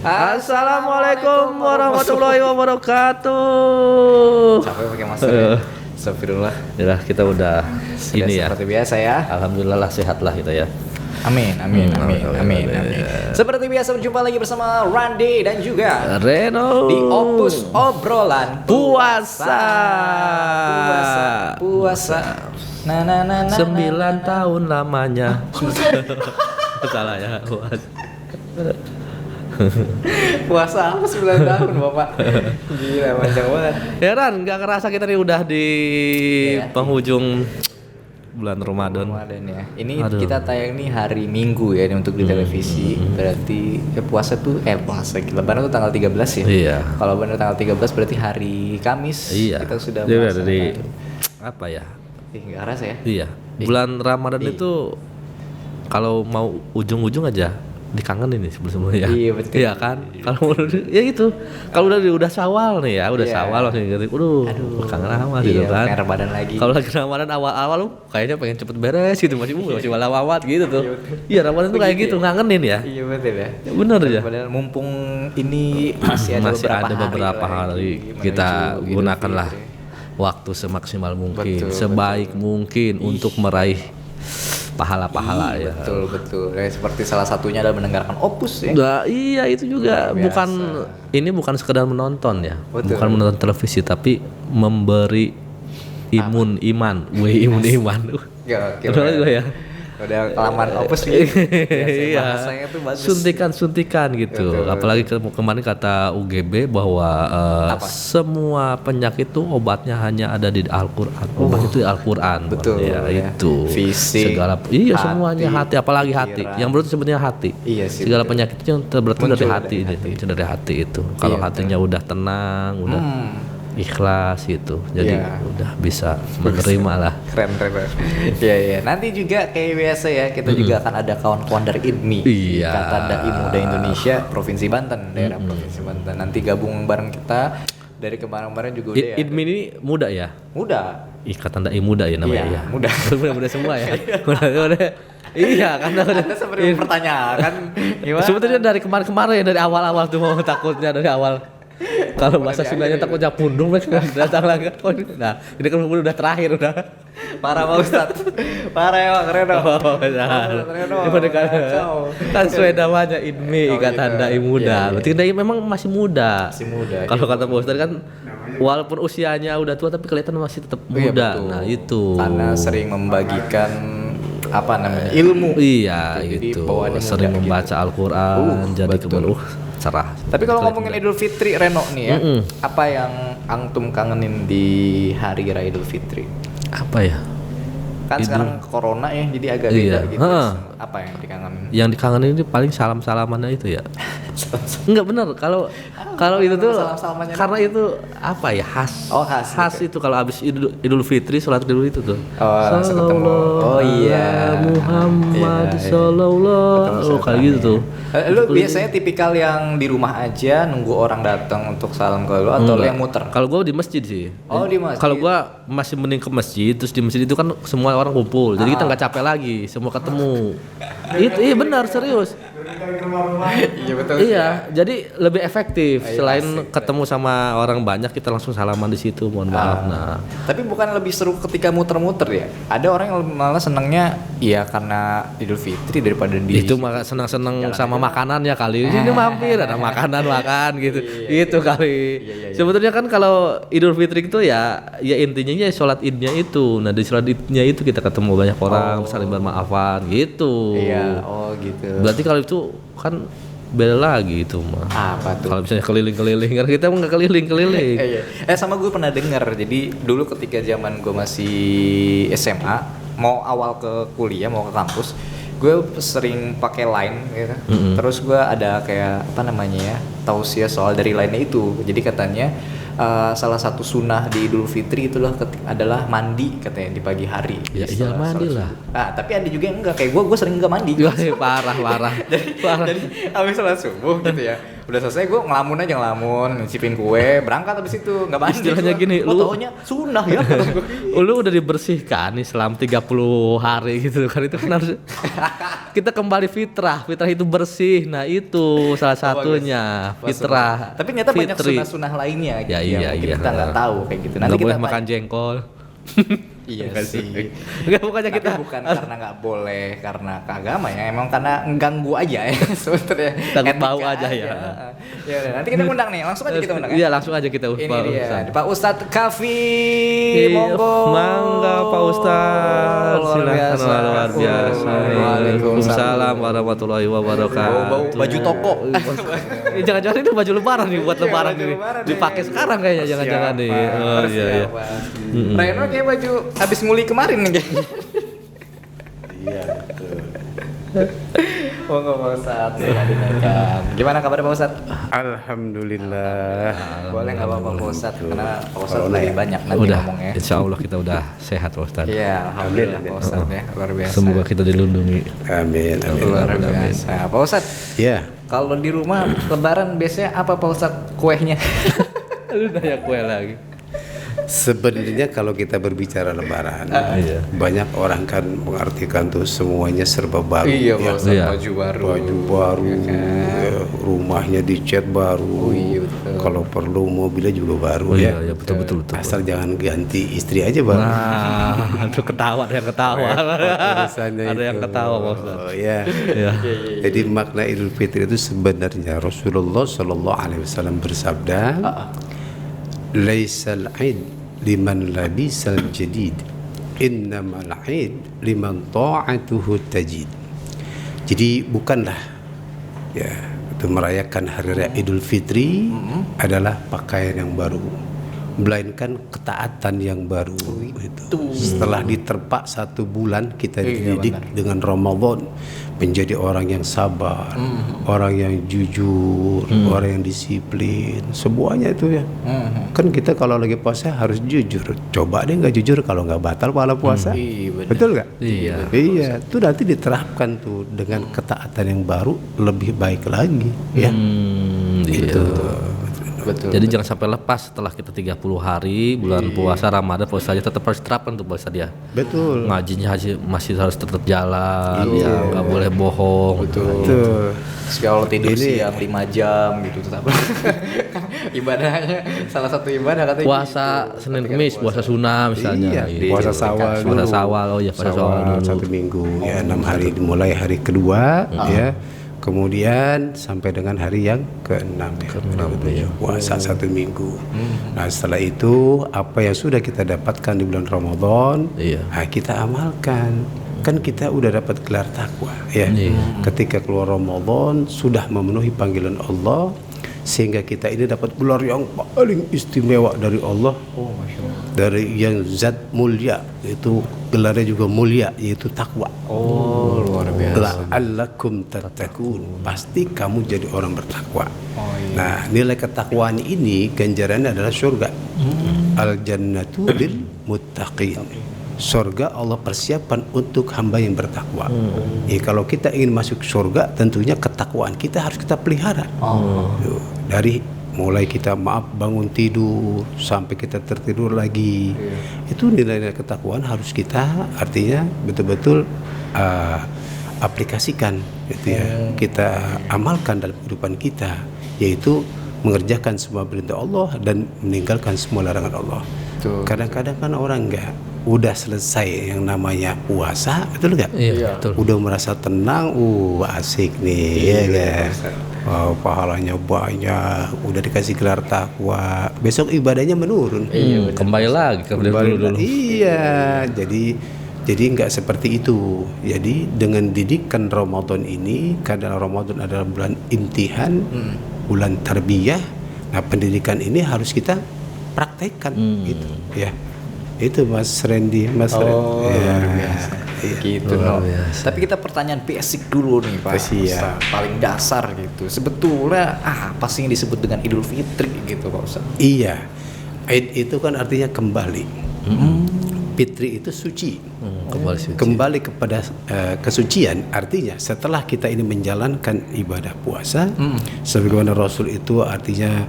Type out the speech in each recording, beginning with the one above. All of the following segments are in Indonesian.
Assalamualaikum warahmatullahi wabarakatuh. Sampai pakai masker ya. Astagfirullah. Ya, kita udah Sudah ini ya. seperti biasa ya. Alhamdulillah lah, sehat lah kita ya. Amin. Seperti biasa berjumpa lagi bersama Randy dan juga Reno di Opus Obrolan Puasa. Nah. 9 tahun lamanya. Salah ya, Puasa apa 9 tahun Bapak? Gila, panjang banget. Heran, nggak kerasa kita nih udah di penghujung bulan Ramadan. Ya. Ini kita tayang nih hari Minggu ya untuk di televisi. Berarti puasa tuh puasa Lebaran tuh tanggal 13 ya. Iya. Kalau benar tanggal 13 berarti hari Kamis. Iya. Kita sudah puasa. Dari apa ya? Nggak rasa ya? Iya. Bulan Ramadan itu kalau mau ujung-ujung aja dikangenin nih sebelum-sebelumnya. Iya betul. Iya kan? Kalau ya gitu. Kalau udah Syawal nih ya, Syawal langsung gitu. Aduh, kangen amat gitu kan. Kayak Ramadan lagi. Kalau lagi Ramadan awal-awal lu kayaknya pengen cepet beres gitu, masih walawat gitu tuh. Iya, Ramadan tuh kayak gitu, ngangenin ya. Iya betul ya. Bener ya. Padahal mumpung ini masih ada beberapa hari kita gunakanlah waktu semaksimal mungkin, sebaik mungkin untuk meraih pahala-pahala ya. Betul. Seperti salah satunya adalah mendengarkan Opus ya. Nah, iya itu juga bukan sekedar menonton ya. Bukan menonton televisi tapi memberi iman. Gue ya. Udah kelamaan Opus gitu. Iya. Bahasanya tuh bagus. Suntikan gitu. Betul. Apalagi kemarin kata UGB bahwa semua penyakit itu obatnya hanya ada di Al-Qur'an. Obat itu di Al-Qur'an. Betul. Ya, itu. Fisik. Semuanya hati, apalagi hati. Yang berat sebenarnya hati. Iya sih. Segala penyakit itu yang terberat dari hati. Dari hati itu. Kalau hatinya udah tenang, udah ikhlas gitu, jadi udah bisa menerima lah. Keren. Iya. Nanti juga kayak biasa ya, kita juga akan ada kawan-kawan dari IDMI, Ikatan Dai Muda Indonesia Provinsi Banten, daerah Provinsi Banten. Nanti gabung bareng kita dari kemarin-kemarin juga udah ya. IDMI ini muda ya? Muda. Ikatan Dai Muda ya namanya ya. Muda semua ya. Muda. Iya, karena Anda seperti pertanyaan gimana? Sebetulnya dari kemarin dari awal-awal tuh mau takutnya dari awal. Kalau bahasa Sundanya takutnya pundung datang lagi. Nah, ini kan udah terakhir udah. Parah Pak Ustadz. Parah ya Pak Reno. Kan sesuai namanya IDMI, Ikatan Dai Muda. Berarti Dai memang masih muda. Kalau kata Pak Ustadz kan walaupun usianya udah tua tapi kelihatan masih tetap muda. Nah, itu. Karena sering membagikan ilmu. Iya, itu. Sering membaca Al-Qur'an jadi kemudian cerah. Tapi kalau ngomongin Idul Fitri Reno nih ya, apa yang antum kangenin di hari raya Idul Fitri? Apa ya? Kan sekarang corona ya, jadi agak beda gitu. Apa yang dikangenin? Yang dikangenin itu paling salam-salamannya itu ya. Enggak benar, kalau itu tuh karena itu apa ya, khas itu kalau habis Idul Fitri salat dulu itu tuh. Langsung ketemu. Muhammad sallallahu kayak gitu tuh. Lu biasanya tipikal yang di rumah aja nunggu orang datang untuk salam ke lu atau lu yang muter? Kalau gua di masjid sih. Oh, di masjid. Kalau gua masih mending ke masjid, terus di masjid itu kan semua orang kumpul. Jadi kita enggak capek lagi, semua ketemu. Itu iya benar, serius. Iya betul. Iya, jadi lebih efektif. Selain ketemu sama orang banyak, kita langsung salaman di situ. Mohon maaf. Nah, tapi bukan lebih seru ketika muter-muter ya? Ada orang yang malah senangnya ya karena Idul Fitri daripada di itu senang-senang sama makanannya kali. Ini mampir ada makanan makan gitu. Itu kali. Sebetulnya kan kalau Idul Fitri itu ya intinya ya sholat Idnya itu. Nah, di sholat Idnya itu kita ketemu banyak orang, saling bermaafan gitu. Iya, gitu. Berarti kalau itu kan beda lagi itu mah. Apa tuh? Kalau misalnya keliling-keliling, kan kita nggak keliling-keliling. Sama gue pernah dengar. Jadi dulu ketika zaman gue masih SMA, mau awal ke kuliah, mau ke kampus, gue sering pakai Line gitu. Terus gue ada kayak tausiah soal dari Line itu. Jadi katanya salah satu sunnah di Idul Fitri itulah adalah mandi katanya di pagi hari. Iya mandi lah. Tapi ada juga yang enggak, kayak gue sering enggak mandi. Parah. Dari habis sholat subuh gitu ya. Udah selesai gue ngelamun, nyicipin kue, berangkat habis itu nggak mandi. Istilahnya gini, lu taunya sunnah ya. Lu udah dibersihkan nih selama 30 hari gitu kan, itu kan harus kita kembali fitrah itu bersih. Nah itu salah satunya fitrah. Tapi ternyata banyak fitri. sunnah-sunnah lainnya gitu. Ya, Mungkin iya. kita nggak tahu kayak gitu. Nanti Nggak kita boleh makan jengkol. Iya sih. Enggak, bukannya Tapi kita bukan karena nggak boleh karena ke agama ya, emang karena mengganggu aja ya sebenarnya. Takut Etika bau aja ya. Ya udah, nanti kita undang nih, langsung aja kita undang. Iya, langsung aja kita Ini dia, Pak Ustadz Kafi, Iya, monggo. Mangga Pak Ustadz, silakan luar biasa. Waalaikumsalam warahmatullahi wabarakatuh. Bau baju toko. Jangan-jangan itu baju lebaran nih buat lebaran baju nih. lebaran Dipakai nih. sekarang kayaknya jangan-jangan nih. Oh iya iya. Reno kayak baju habis nguli kemarin nih kayaknya. Iya betul. Monggo Pak Ustadz, silakan dinaikkan. Gimana kabar Pak Ustadz? Alhamdulillah. Boleh nggak Pak Ustadz? Karena Pak Ustadz Corona lebih ya? banyak nanti Udah, ngomongnya. insya Allah kita udah sehat Pak Ustadz. Iya, alhamdulillah Amin. Pak Ustadz ya, luar biasa. Semoga kita dilindungi. Amin. Amin. Luar biasa. Pak Ustadz, Ya. kalau di rumah lebaran biasanya apa Pak Ustadz kuehnya? Lu nanya kue lagi. Sebenarnya kalau kita berbicara Lebaran, Iya. banyak orang kan mengartikan tuh semuanya serba baru. Iya Pak ya. Ustadz, Iya. baju baru. Baju baru, ya, rumahnya dicat baru. Oh iya, betul. Kalau perlu mobilnya juga baru Oh ya. iya, iya betul betul betul. Asal jangan ganti istri aja bang. Nah, itu ketawa, ada yang ketawa. Urusannya Ada yang itu. ketawa Pak Ustadz. Oh ya. Iya. Jadi makna Idul Fitri itu sebenarnya Rasulullah Shallallahu Alaihi Wasallam bersabda, "Laisal Aid liman labisal jadid, innamal Aid liman ta'atuhu tajid." Jadi bukanlah ya itu merayakan hari raya Idul Fitri adalah pakaian yang baru, melainkan ketaatan yang baru. Itu. Setelah diterpa 1 bulan kita dididik dengan Ramadan menjadi orang yang sabar, orang yang jujur, orang yang disiplin, semuanya itu ya. Kan kita kalau lagi puasa harus jujur. Coba deh nggak jujur kalau nggak batal pahala puasa. Iya, benar. Betul nggak? Iya. Iya, itu nanti diterapkan tuh dengan ketaatan yang baru lebih baik lagi, ya. Gitu. Betul. Jadi jangan sampai lepas setelah kita 30 hari bulan puasa Ramadan, puasa saja tetap harus diterapkan tuh puasa dia. Betul. Ngajinya masih harus tetap jalan, ya nggak boleh bohong. Betul. Kalau tidur Ini- siang 5 jam gitu tetap. Ibadahnya salah satu ibadah katanya. Puasa gitu. Senin Kamis, puasa sunnah misalnya. Iya, Gitu. puasa Sawal Puasa dulu. Sawal, oh iya puasa Sawal dulu. 1 minggu, ya 6 hari dimulai hari kedua, ya. Kemudian sampai dengan hari yang ke-6 ya. Puasa 1 minggu. Nah setelah itu apa yang sudah kita dapatkan di bulan Ramadan, Iya. nah, kita amalkan. Kan kita udah dapat gelar takwa ya. Ketika keluar Ramadan sudah memenuhi panggilan Allah, sehingga kita ini dapat gelar yang paling istimewa dari Allah. Dari yang zat mulia, itu gelarnya juga mulia, yaitu takwa. Oh, luar biasa. La'allakum tattaqun, pasti kamu jadi orang bertakwa. Oh, iya. Nah nilai ketakwaan ini ganjarannya adalah surga. Al jannatu lil muttaqin. Surga Allah persiapkan untuk hamba yang bertakwa. Kalau kita ingin masuk surga, tentunya ketakwaan kita harus kita pelihara. Tuh, dari mulai kita bangun tidur sampai kita tertidur lagi, itu nilai-nilai ketakwaan harus kita artinya betul-betul aplikasikan, gitu ya. Kita amalkan dalam kehidupan kita, yaitu mengerjakan semua perintah Allah dan meninggalkan semua larangan Allah. Kadang-kadang kan orang enggak udah selesai yang namanya puasa, betul nggak? Iya, betul. Udah merasa tenang, asik nih, ya kan? Pahalanya banyak, udah dikasih gelar takwa, besok ibadahnya menurun. Kembali lagi ke dulu. Iya, jadi nggak seperti itu. Jadi dengan didikan Ramadan ini, karena Ramadan adalah bulan imtihan, bulan tarbiyah. Nah, pendidikan ini harus kita praktekkan, gitu, ya. Itu Mas Randy, Mas Oh, Randy. luar biasa. Gitu Luar no. biasa. Tapi kita pertanyaan basic dulu nih Pak. Iya. Ustaz. Paling dasar gitu. Sebetulnya apa sih yang disebut dengan Idul Fitri gitu Pak Ustaz? Iya, Aid itu kan artinya kembali. Fitri itu suci. Kembali suci. Kembali kepada kesucian, artinya setelah kita ini menjalankan ibadah puasa, sebagaimana Rasul itu artinya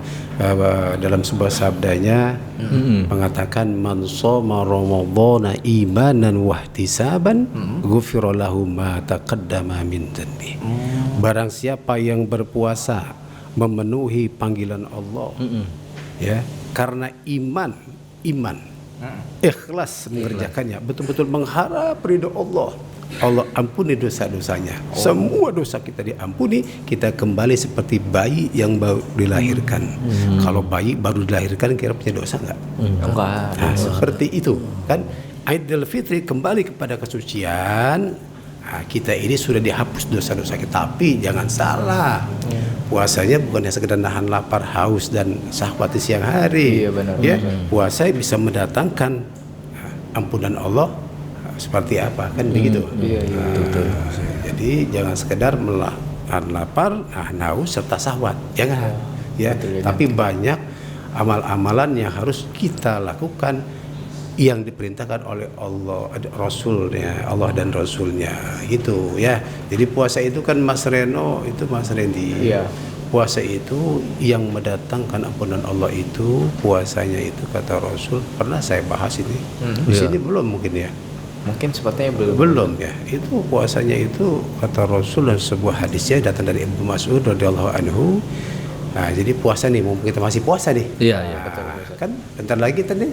dalam sebuah sabdanya mengatakan man shoma ramadhana imanan wahtisaban ghufira lahu ma taqaddama min dhanbi. Barang siapa yang berpuasa memenuhi panggilan Allah, ya, karena iman ikhlas mengerjakannya, betul-betul mengharap ridho Allah, Allah ampuni dosa-dosanya. Semua dosa kita diampuni, kita kembali seperti bayi yang baru dilahirkan. Kalau bayi baru dilahirkan kira punya dosa enggak? Enggak. Nah, seperti itu kan. Idul Fitri kembali kepada kesucian. Nah, kita ini sudah dihapus dosa-dosa kita, tapi jangan salah. Puasanya bukannya sekedar nahan lapar, haus dan syahwat di siang hari. Iya, benar. Ya, puasa bisa mendatangkan ampunan Allah seperti apa kan begitu. Betul. Jadi jangan sekedar menahan lapar, nahan haus serta syahwat. Jangan. Ya, tapi banyak amal-amalan yang harus kita lakukan yang diperintahkan oleh Allah, Rasulnya, Allah dan Rasulnya itu ya. Jadi puasa itu kan Mas Reno, itu Mas Rendi. Iya. Puasa itu yang mendatangkan ampunan Allah itu, puasanya itu kata Rasul. Pernah saya bahas ini. Di sini belum mungkin ya. Mungkin sepertinya Belum ya. Itu puasanya itu kata Rasul dan sebuah hadisnya datang dari Ibnu Mas'ud radhiyallahu anhu. Nah, jadi puasa nih, mumpung kita masih puasa nih. Iya, betul. Kan bentar lagi kita nih,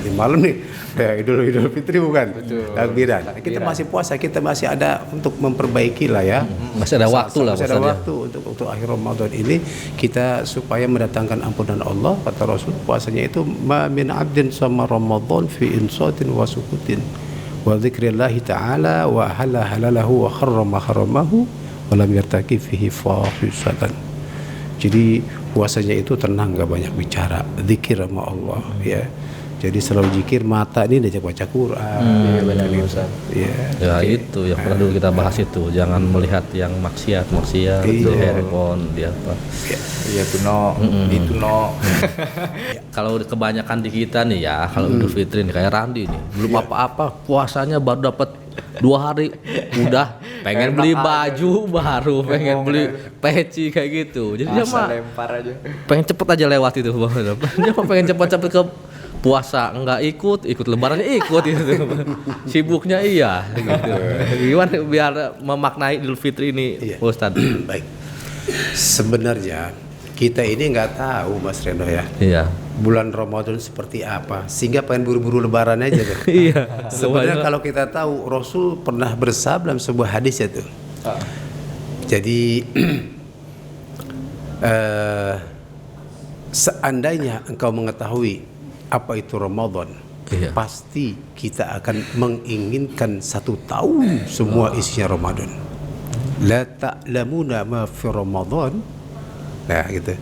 di malam nih, Idul Fitri bukan? Takbiran. Kita masih puasa, kita masih ada untuk memperbaiki lah ya. Masih ada waktu lah. Masih ada waktu untuk akhir Ramadan ini kita supaya mendatangkan ampunan Allah. Kata Rasul, puasanya itu ma min 'abdin sama Ramadan fi insatin wa sukutin wa dzikrillahi ta'ala wa halalahu wa harrama haramahu wa lam yartaki fihi fahisatan. Jadi puasanya itu tenang, gak banyak bicara, zikir sama Allah ya. Jadi selalu zikir, mata ini diajak baca Quran. Iya benar Ustaz. Ya itu yang pernah dulu kita bahas itu, jangan melihat yang maksiat di handphone, di apa. Iya tuno, itu no. Kalau kebanyakan di kita nih ya, kalau Idul Fitri nih kayak Randi nih, belum apa-apa puasanya baru dapat 2 hari udah pengen beli baju baru, pengen beli peci kayak gitu. Jadi dia mah lempar aja. pengen cepet aja lewat itu Bang. Dia mah pengen cepet-cepet ke puasa, enggak ikut lebarannya ikut gitu. Sibuknya iya gitu. Gimana biar memaknai Idul Fitri ini Ustaz? Baik. Sebenarnya kita ini nggak tahu Mas Reno ya. Iya. Bulan Ramadan seperti apa sehingga pengen buru-buru lebaran aja tuh. Iya. Sebenarnya kalau kita tahu Rasul pernah bersabda dalam sebuah hadis ya tuh. Jadi seandainya engkau mengetahui apa itu Ramadan, pasti kita akan menginginkan 1 tahun semua isinya Ramadan. La ta'lamuna ma fi Ramadan. Nah gitu.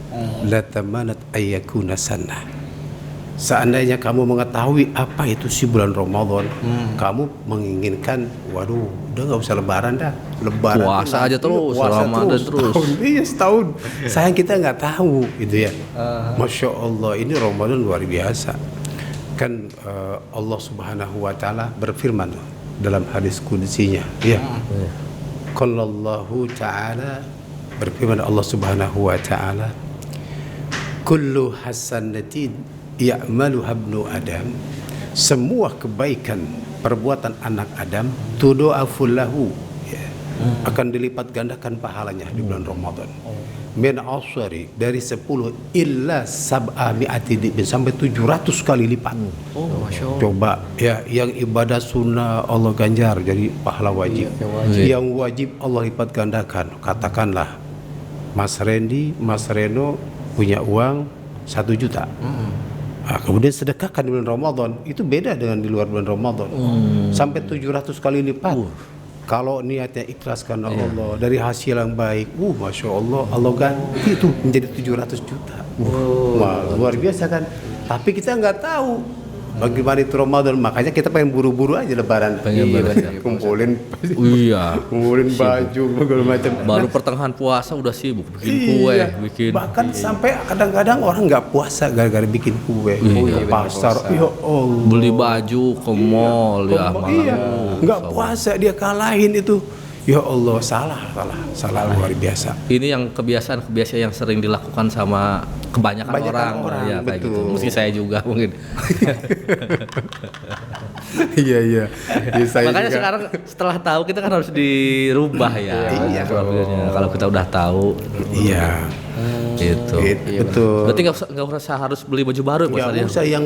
La tamanat ayyakuna sanah. Seandainya kamu mengetahui apa itu si bulan Ramadan, kamu menginginkan, waduh, udah nggak usah lebaran dah, lebaran puasa aja terus, Ramadan terus. Iya setahun. Sayang kita nggak tahu, gitu ya. Masya Allah, ini Ramadan luar biasa. Kan Allah Subhanahu Wa Taala berfirman dalam hadis qudsinya, ya. Qallallahu Taala berfirman Allah Subhanahu Wa Taala, kullu hasanatin ya'malu habnu Adam, semua kebaikan perbuatan anak Adam tudha'afu lahu, ya, akan dilipat gandakan pahalanya di bulan Ramadan. Min asari, dari 10 illa sab'a mi'ati dibin, sampai 700 kali lipat. Coba ya, yang ibadah sunnah Allah ganjar jadi pahala wajib. Yang wajib Allah lipat gandakan. Katakanlah Mas Rendi, Mas Reno punya uang 1 juta. Nah, kemudian sedekahkan di bulan Ramadan, itu beda dengan di luar bulan Ramadan. Sampai 700 kali lipat. Kalau niatnya ikhlas karena Allah, dari hasil yang baik, Masya Allah, Allah ganti itu menjadi 700 juta. Wah, luar biasa kan. Tapi kita nggak tahu Bagaimana itu Ramadan? Makanya kita pengen buru-buru aja Lebaran. Pengen kumpulin Iya. kumpulin baju segala macam. Baru pertengahan puasa udah sibuk bikin kue, bikin Bahkan sampai kadang-kadang orang nggak puasa gara-gara bikin kue. Ke pasar, ya Allah. beli baju ke mall ya Iya, nggak puasa dia kalahin itu. Ya Allah, salah luar biasa. Ini yang kebiasaan yang sering dilakukan sama kebanyakan orang ya kayak betul. gitu. Mesti saya juga mungkin. Iya. Ya, saya Makanya juga. sekarang setelah tahu kita kan harus dirubah ya. Iya. Kalau kita udah tahu. Iya. Gitu. Betul. Berarti nggak usah harus beli baju baru Pak Ustadz, ya? Nggak usah, yang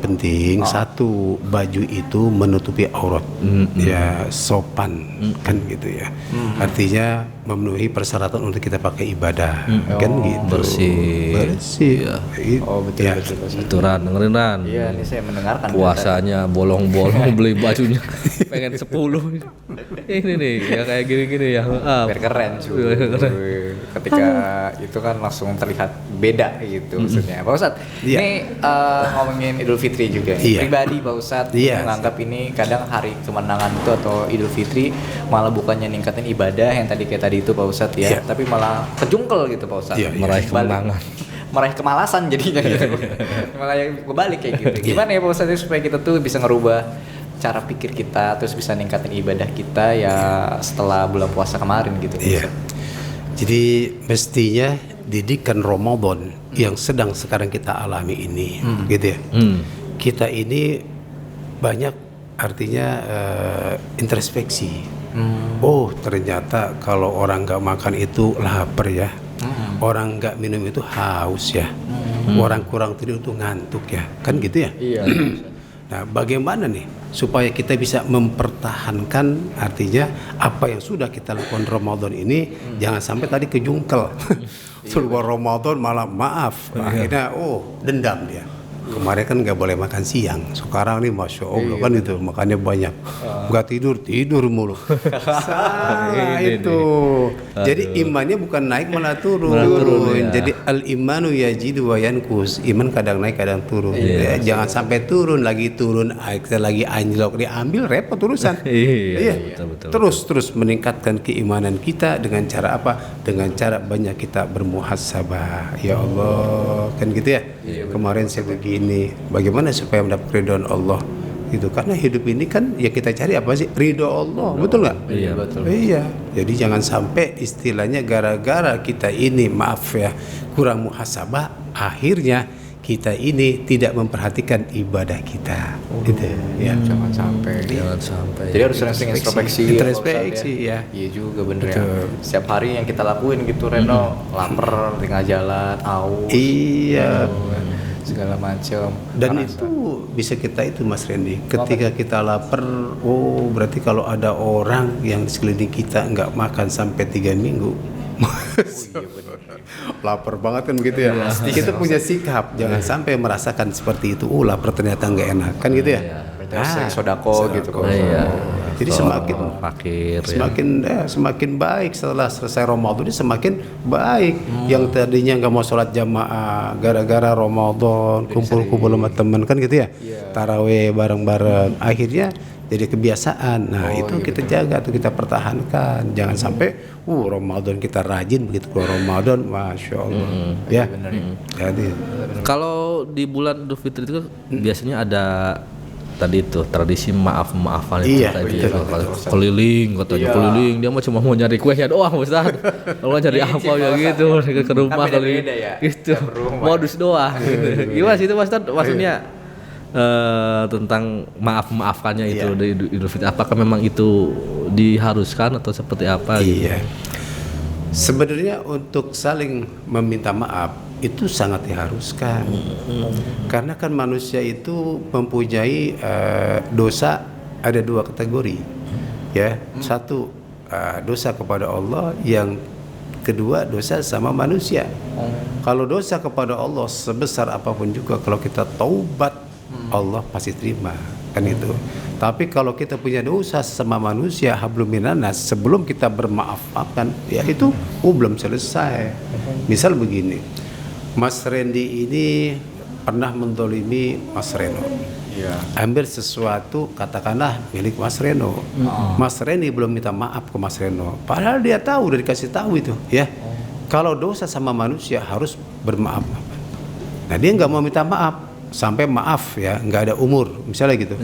penting satu, baju itu menutupi aurat, ya sopan kan gitu ya. Artinya memenuhi persyaratan untuk kita pakai ibadah, kan gitu. Bersih. Iya. Oh betul, Ya. betul, betul. Itu Ran, dengerin Ran. Iya, ini saya mendengarkan. Puasanya bolong-bolong beli bajunya pengen 10. Ini nih ya kayak gini-gini ya. Biar keren cuy. Ketika itu kan langsung terlihat beda gitu maksudnya. Pak Ustadz, Iya. ini ngomongin Idul Fitri juga. Iya. Pribadi Pak Ustadz Iya. menganggap ini kadang hari kemenangan itu atau Idul Fitri malah bukannya ningkatin ibadah yang tadi kayak tadi itu Pak Ustadz ya, Iya. tapi malah kejungkel gitu Pak Ustadz. Iya, iya. Meraih Balik. kemenangan. Meraih kemalasan jadinya gitu. Makanya kebalik kayak gitu. Gimana ya Pak Ustadz supaya kita tuh bisa ngerubah cara pikir kita terus bisa ningkatin ibadah kita ya setelah bulan puasa kemarin gitu. Pak Iya. Ustadz? Jadi mestinya didikan Ramadan yang sedang sekarang kita alami ini, gitu ya. Kita ini banyak artinya introspeksi. Oh ternyata kalau orang nggak makan itu lapar ya, orang nggak minum itu haus ya, orang kurang tidur itu ngantuk ya, kan gitu ya. Iya. Nah, bagaimana nih supaya kita bisa mempertahankan artinya apa yang sudah kita lakukan Ramadan ini jangan sampai tadi kejungkel. Seluruh Ramadan malah maaf, akhirnya dendam dia. Kemarin kan nggak boleh makan siang, sekarang nih masya Allah kan itu makannya banyak, nggak tidur mulu. Salah itu. Jadi imannya bukan naik malah turun. Jadi al imanu yajidu wa yankus. Iman kadang naik kadang turun. Ya, jangan sampai turun lagi kita lagi anjlok diambil repot urusan. Iya, betul. Terus meningkatkan keimanan kita dengan cara apa? Dengan cara banyak kita bermuhasabah. Ya Allah, kan gitu ya. Kemarin saya begini, bagaimana supaya mendapat ridhoan Allah? Gitu. Karena hidup ini kan ya kita cari apa sih? Ridho Allah, betul nggak? Iya, betul. Iya. Jadi jangan sampai istilahnya gara-gara kita ini maaf ya kurang muhasabah, akhirnya kita ini tidak memperhatikan ibadah kita. Gitu ya. Jangan sampai. Jadi harus sering introspeksi. Introspeksi ya. Iya juga bener ya. Setiap hari yang kita lakuin gitu Reno, lapar, tengah jalan, haus. Iya. Segala macam. Dan itu bisa kita itu Mas Randy. Ketika kita lapar, berarti kalau ada orang yang di sekeliling kita nggak makan sampai 3 minggu. Lapar banget kan begitu ya. Kita punya sikap, jangan sampai merasakan seperti itu. Lapar ternyata nggak enak kan gitu ya. Sering sodako gitu kok. Iya. Jadi semakin fakir ya. semakin baik setelah selesai Ramadan ini semakin baik. Yang tadinya nggak mau sholat jamaah gara-gara Ramadan kumpul-kumpul sama teman kan gitu ya. Taraweh bareng-bareng. Akhirnya jadi kebiasaan. Nah itu kita jaga tuh kita pertahankan. Jangan sampai Ramadan kita rajin begitu kalau Ramadan, masya Allah. Ya. Jadi Kalau di bulan Idul Fitri itu biasanya ada tadi itu tradisi maaf-maafan itu Iya, tadi betul. keliling katanya keliling dia mah cuma mau nyari kue ya doang Ustaz. Kalau nyari apa ya gitu ke rumah Kan kali beda-beda ya, gitu. tiap rumah. Modus doang. Gimana sih itu Ustaz maksudnya tentang maaf-maafannya itu di Idul Fitri apakah memang itu diharuskan atau seperti apa gitu? iya. Sebenarnya untuk saling meminta maaf itu sangat diharuskan. Karena kan manusia itu mempunyai dosa ada 2 kategori. Ya, satu dosa kepada Allah, yang kedua dosa sama manusia. Kalau dosa kepada Allah sebesar apapun juga kalau kita taubat Allah pasti terima kan itu. Tapi kalau kita punya dosa sama manusia hablum minanas sebelum kita bermaaf-maafkan ya itu belum selesai. Misal begini, Mas Randy ini pernah mendolimi Mas Reno. Iya. Ambil sesuatu katakanlah milik Mas Reno. Mas Reni belum minta maaf ke Mas Reno. Padahal dia tahu, udah dikasih tahu itu, ya. Kalau dosa sama manusia harus bermaaf. Nah dia nggak mau minta maaf, sampai maaf ya, nggak ada umur, misalnya gitu.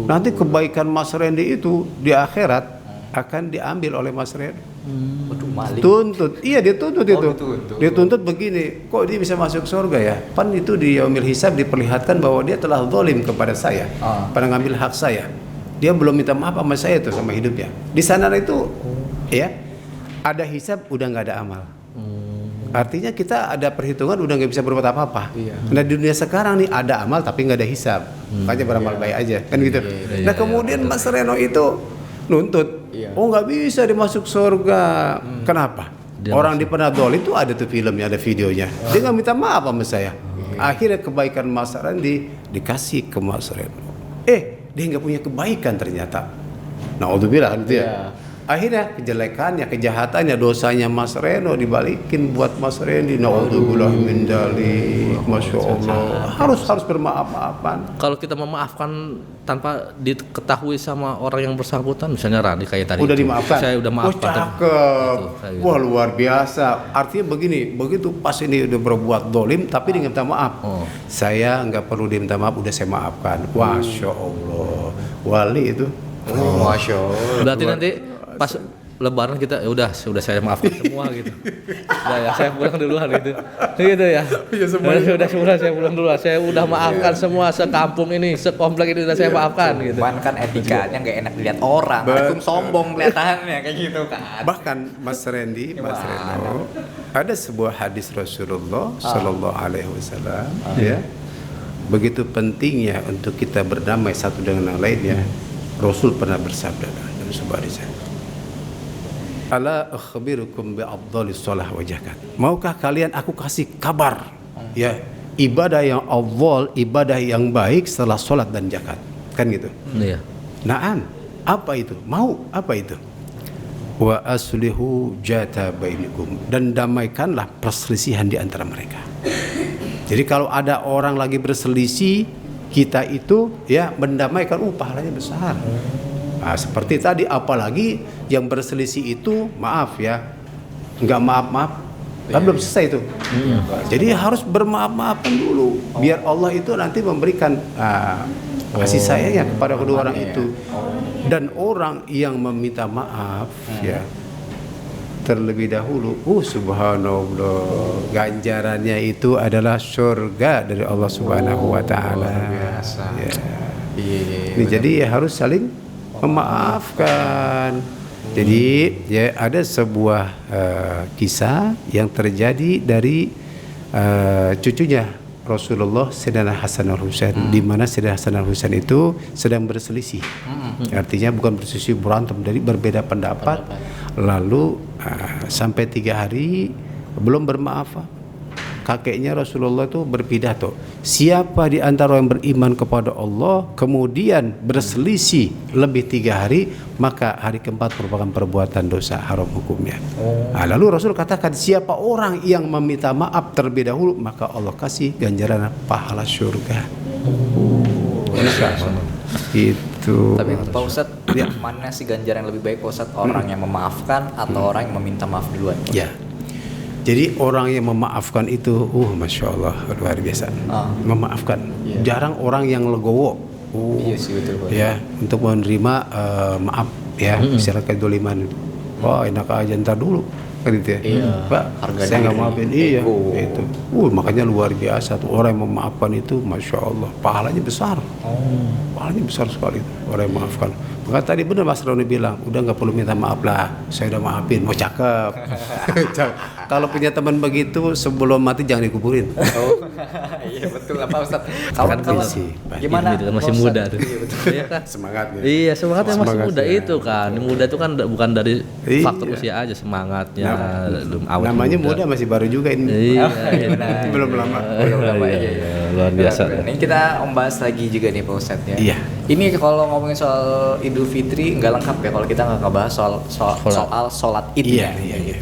Nanti kebaikan Mas Rendi itu di akhirat akan diambil oleh Mas Rendi. Waduh, maling. Tuntut, iya dia tuntut itu. Dituntut. Dia tuntut begini, kok dia bisa masuk surga ya? Pan itu di yaumil hisab diperlihatkan bahwa dia telah zalim kepada saya, pada ngambil hak saya. Dia belum minta maaf sama saya tuh, sama hidupnya. Di sana itu, ya, ada hisab udah nggak ada amal. Artinya kita ada perhitungan udah nggak bisa berbuat apa-apa. Nah di dunia sekarang nih ada amal tapi nggak ada hisab, makanya beramal baik aja, kan gitu. Nah kemudian Mas Reno itu nuntut, oh nggak bisa dimasuk surga. Kenapa? Orang di Penadol itu ada tuh filmnya, ada videonya. Dia nggak minta maaf sama saya. Akhirnya kebaikan Mas Randi dikasih ke Mas Reno. Dia nggak punya kebaikan ternyata. Naudzubillah gitu ya. Akhirnya kejelekannya, kejahatannya, dosanya Mas Reno dibalikin buat Mas Rendi. Naudzubillah min dzalik. Masya Allah. Harus bermaaf-maafan. Kalau kita memaafkan tanpa diketahui sama orang yang bersangkutan, misalnya Rani kayak tadi. Udah itu, dimaafkan. Saya udah maafkan. Cakep. Itu, Wah luar biasa. Artinya begini, begitu pas ini udah berbuat dolim tapi dia minta maaf. Saya nggak perlu dia minta maaf, udah saya maafkan. Masya Allah. Wali itu. Masya Allah. Berarti nanti pas Lebaran kita ya udah saya maafkan semua gitu. Udah ya saya pulang duluan gitu. Gitu ya. Udah saya pulang duluan. Saya udah maafkan semua sekampung ini, sekomplek ini udah saya maafkan gitu. Cuman kan etikanya nggak enak dilihat orang. Langsung sombong kelihatannya kayak gitu kan. Bahkan Mas Rendi, Mas Reno, ada sebuah hadis Rasulullah Sallallahu Alaihi Wasallam, ya. Begitu pentingnya untuk kita berdamai satu dengan yang lainnya. Rasul pernah bersabda dalam sebuah hadis, ala akhbirukum bi afdalis shalah wa zakat. Maukah kalian aku kasih kabar ya ibadah yang afdal, ibadah yang baik setelah salat dan zakat. Kan gitu. Iya. Naam. Apa itu? Mau apa itu? Wa aslihu jata bainakum, dan damaikanlah perselisihan di antara mereka. Jadi kalau ada orang lagi berselisih, kita itu ya mendamaikan, pahalanya besar. Nah, seperti tadi, apalagi yang berselisih itu maaf ya, nggak maaf kan belum selesai itu. Jadi harus bermaaf-maafan dulu, biar Allah itu nanti memberikan kasih sayangnya kepada kedua orang itu. Dan orang yang meminta maaf ya terlebih dahulu, subhanallah, ganjarannya itu adalah surga dari Allah Subhanahu wa taala. Ya. Ini jadi harus saling memaafkan. Jadi ya ada sebuah kisah yang terjadi dari cucunya Rasulullah, Sayyidina Hasan al-Husain, di mana Sayyidina Hasan al-Husain itu sedang berselisih. Artinya bukan berselisih, berantem, dari berbeda pendapat. Lalu sampai 3 hari belum bermaaf. Kakeknya Rasulullah itu berpidato, siapa di antara yang beriman kepada Allah kemudian berselisih lebih 3 hari, maka hari keempat merupakan perbuatan dosa haram hukumnya. Lalu Rasul katakan, siapa orang yang meminta maaf terlebih dahulu, maka Allah kasih ganjaran pahala surga. Itu. Tapi Pak Ustadz, mana sih ganjaran yang lebih baik Pak Ustadz? Orang yang memaafkan atau orang yang meminta maaf duluan? Ya. Jadi orang yang memaafkan itu, masya Allah, luar biasa. Memaafkan. Jarang orang yang legowo. Iya sih, betul. Ya, untuk menerima maaf ya, misalnya kedoliman. Wah, enak aja, ntar dulu. Kan gitu ya. Pak, saya nggak maafin. Iya, itu. Makanya luar biasa tuh orang yang memaafkan itu, masya Allah, pahalanya besar. Pahalanya besar sekali orang yang memaafkan. Maka tadi benar Mas Roni bilang, udah nggak perlu minta maaf lah, saya udah maafin. Mau cakep. Kalau punya teman begitu sebelum mati jangan dikuburin. Iya betul lah Pak Ustadz. Kan Gimana? Masih muda tuh. Iya kan? Semangatnya. Iya, semangatnya masih muda itu kan. Muda itu kan bukan dari Iya. faktor usia aja, semangatnya. Awet Namanya muda masih baru juga ini. Iya, Belum lama. luar biasa. Ini kita membahas lagi juga nih Pak Ustadz ya. Iya. Ini kalau ngomongin soal Idul Fitri nggak lengkap ya kalau kita nggak ngebahas soal sholat Id. Iya.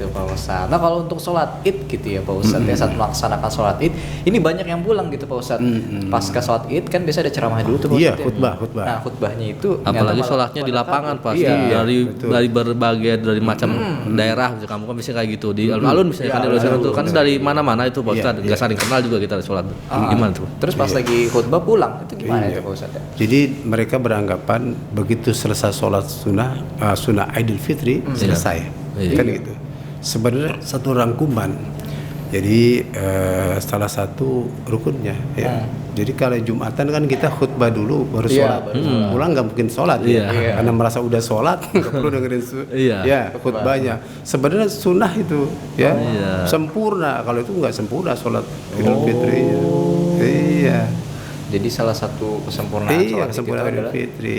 gitu Pak Ustadz. Nah kalau untuk sholat id gitu ya Pak Ustadz ya, saat melaksanakan sholat id ini banyak yang pulang gitu Pak Ustadz. Pasca sholat id kan biasa ada ceramah dulu tuh Pak Iya, Ustadz ya. khutbah. Nah khutbahnya itu apalagi nyata sholatnya malah di lapangan pada pasti takut. Iya. dari berbagai dari macam daerah misalnya kamu kan biasanya kayak gitu di alun-alun misalnya kan di alun-alun tuh kan dari mana-mana itu Pak Ustadz nggak saling kenal juga kita sholat gimana tuh? Terus pas lagi khutbah pulang itu gimana itu Pak Ustadz? Jadi mereka beranggapan begitu selesai sholat sunnah Idul Fitri selesai, kan gitu. Sebenarnya satu rangkuman. Jadi salah satu rukunnya ya. Jadi kalau Jumatan kan kita khutbah dulu baru sholat. Pulang nggak mungkin sholat ya. Karena merasa udah sholat nggak perlu dengerin ya khutbahnya. Sebenarnya sunnah itu ya sempurna. Kalau itu nggak sempurna sholat Idul Fitrinya. Iya. Jadi salah satu kesempurnaan sholat kesempurnaan itu Idul adalah Fitri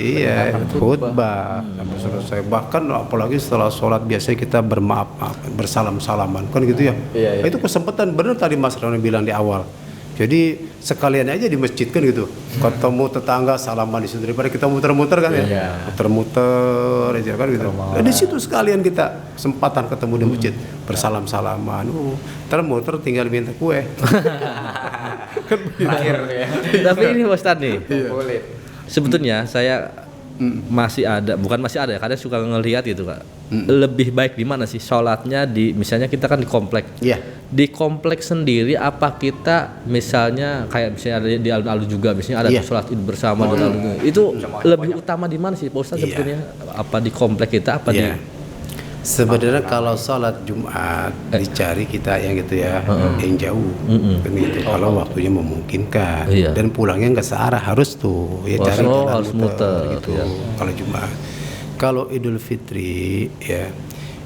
khutbah sampai selesai. Bahkan apalagi setelah sholat biasanya kita bermaaf bersalam-salaman kan gitu ya. Itu kesempatan benar tadi Mas Roni bilang di awal. Jadi sekalian aja di masjid kan gitu, ketemu tetangga salaman di situ daripada kita muter-muter kan ya, muter-muter aja kan gitu. Nah, di situ sekalian kita kesempatan ketemu di masjid bersalam-salaman. Muter tinggal minta kue. Tapi ini Pak Ustadz nih, boleh. sebetulnya saya masih ada, bukan masih ada, kadang suka ngelihat gitu Kak. Lebih baik di mana sih sholatnya di, misalnya kita kan di komplek. Di komplek sendiri apa kita misalnya kayak misalnya ada di alun-alun juga misalnya ada sholat id bersama di alun-alun. Itu lebih utama di mana sih Pak Ustadz sebetulnya? Apa di komplek kita apa di sebenarnya kalau sholat Jumat dicari kita yang gitu ya, yang jauh, kan gitu. Kalau waktunya memungkinkan dan pulangnya nggak searah harus tuh, ya cari harus muter gitu. Kalau Jumat, kalau Idul Fitri ya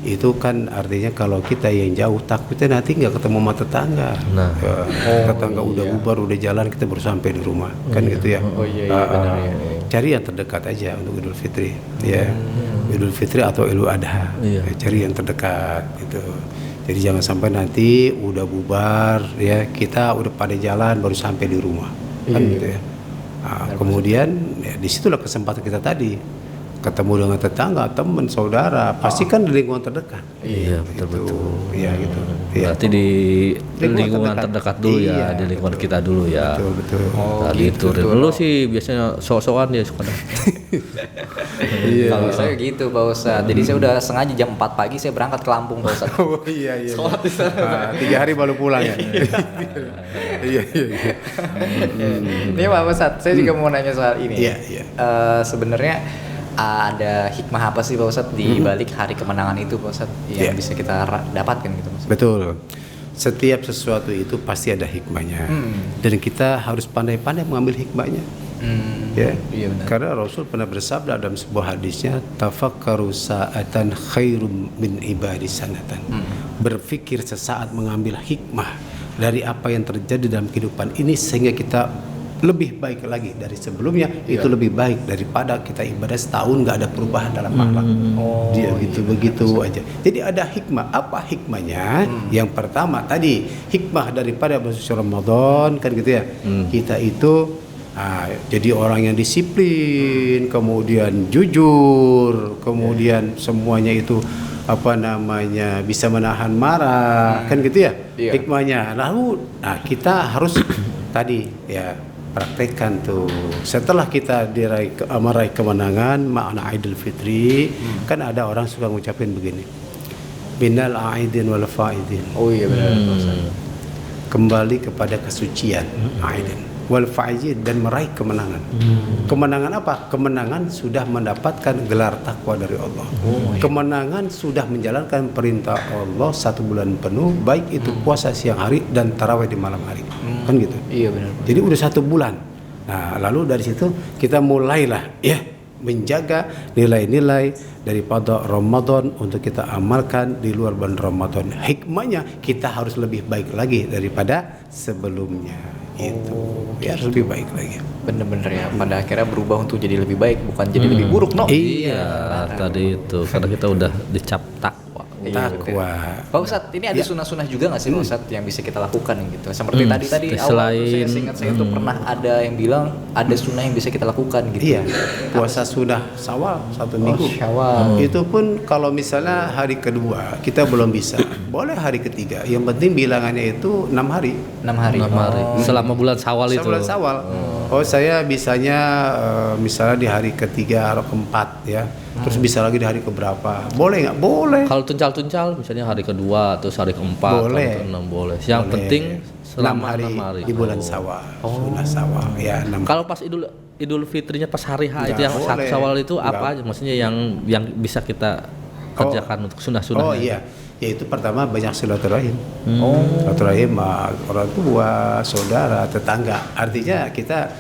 itu kan artinya kalau kita yang jauh takutnya nanti nggak ketemu sama tetangga. Tetangga udah bubar udah jalan kita baru sampai di rumah kan gitu ya. Benar ya. Cari yang terdekat aja untuk Idul Fitri ya. Idul Fitri atau Idul Adha. Cari yang terdekat gitu. Jadi jangan sampai nanti udah bubar ya kita udah pada jalan baru sampai di rumah kan gitu ya. Kemudian ya, disitulah kesempatan kita tadi ketemu dengan tetangga, teman, saudara, pasti kan di lingkungan terdekat. Iya betul. Iya gitu. Berarti di lingkungan terdekat dulu ya, di lingkungan kita dulu ya. Betul. Tadi itu dulu sih biasanya sok-sokan ya suka. Kalau saya gitu Pak Ustadz. Jadi saya udah sengaja jam 4 pagi saya berangkat ke Lampung Pak Ustadz. Iya. Sholat di sana. 3 hari baru pulang ya. Iya. Ini Pak Ustadz, saya juga mau nanya soal ini. Iya. Sebenarnya ada hikmah apa sih Pak Ustadz di balik hari kemenangan itu Pak Ustadz yang bisa kita dapatkan gitu Pak Ustadz? Betul. Setiap sesuatu itu pasti ada hikmahnya. Dan kita harus pandai-pandai mengambil hikmahnya. Ya. Iya benar. Karena Rasul pernah bersabda dalam sebuah hadisnya, tafakkaru sa'atan khairum min ibadi sanatan. Berpikir sesaat mengambil hikmah dari apa yang terjadi dalam kehidupan ini sehingga kita lebih baik lagi dari sebelumnya. Itu lebih baik daripada kita ibadah setahun nggak ada perubahan dalam akhlak. Dia begitu aja. Jadi ada hikmah. Apa hikmahnya? Yang pertama tadi hikmah daripada bulan Ramadan kan gitu ya. Kita itu jadi orang yang disiplin, kemudian jujur, kemudian semuanya itu bisa menahan marah kan gitu ya. Hikmahnya. Lalu kita harus tadi ya praktekkan tuh. Setelah kita meraih kemenangan makna Idul Fitri, kan ada orang suka ngucapin begini, minal aidin wal faidin. Iya benar. Kembali kepada kesucian aidin wal faidin dan meraih kemenangan. Kemenangan apa? Kemenangan sudah mendapatkan gelar takwa dari Allah. Kemenangan sudah menjalankan perintah Allah 1 bulan penuh, baik itu puasa siang hari dan tarawih di malam hari. Kan gitu. Iya benar. Jadi udah 1 bulan. Nah, lalu dari situ kita mulailah ya menjaga nilai-nilai daripada Ramadan untuk kita amalkan di luar bulan Ramadan. Hikmahnya kita harus lebih baik lagi daripada sebelumnya. Itu harus lebih baik lagi. Bener-bener ya. Pada akhirnya berubah untuk jadi lebih baik bukan jadi lebih buruk. Iya, tadi itu karena kita udah dicap takwa, takwa. Pak Ustadz, ini ada sunah-sunah juga nggak sih Pak Ustadz yang bisa kita lakukan gitu? Seperti tadi awal tuh selain- seingat saya tuh pernah ada yang bilang ada sunnah yang bisa kita lakukan gitu. Iya, puasa sunnah Syawal 1 minggu. Syawal. Itu pun kalau misalnya hari kedua kita belum bisa, boleh hari ketiga. Yang penting bilangannya itu 6 hari. 6 hari. 6 hari. Selama bulan Syawal itu. Bulan Syawal. Oh saya bisanya misalnya di hari ketiga atau keempat ya. Terus bisa lagi di hari keberapa? Boleh nggak? Boleh. Kalau tuncal-tuncal misalnya hari kedua atau hari keempat Boleh. atau 6 boleh. Yang Boleh. penting 6 selama hari, 6 hari di bulan Oh. Syawal. Sunnah Syawal ya 6. Kalau pas Idul Fitrinya pas hari H itu Nggak yang boleh. Syawal itu apa Nggak. aja? Maksudnya yang bisa kita kerjakan untuk sunnah-sunnahnya. Oh iya, yaitu pertama banyak silaturahim. Silaturahim sama orang tua, saudara, tetangga. Artinya kita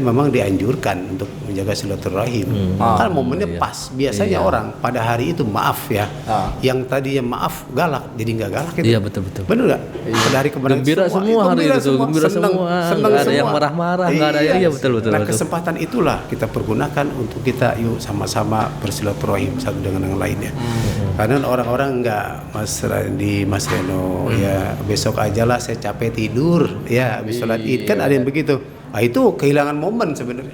memang dianjurkan untuk menjaga silaturahim. Kan momennya pas. Biasanya orang pada hari itu maaf ya. Yang tadinya maaf galak jadi nggak galak itu. Iya betul-betul. Bener nggak? Pada hari kemarin Gembira semua hari itu, gembira seneng, semua. seneng Nggak ada semua. yang marah-marah, nggak ada yang- iya, betul. Nah kesempatan itulah kita pergunakan untuk kita yuk sama-sama bersilaturahim satu dengan yang lainnya. Karena orang-orang nggak Mas Reno ya besok aja lah saya capek tidur ya habis sholat id kan ada yang begitu. Nah, itu kehilangan momen sebenarnya.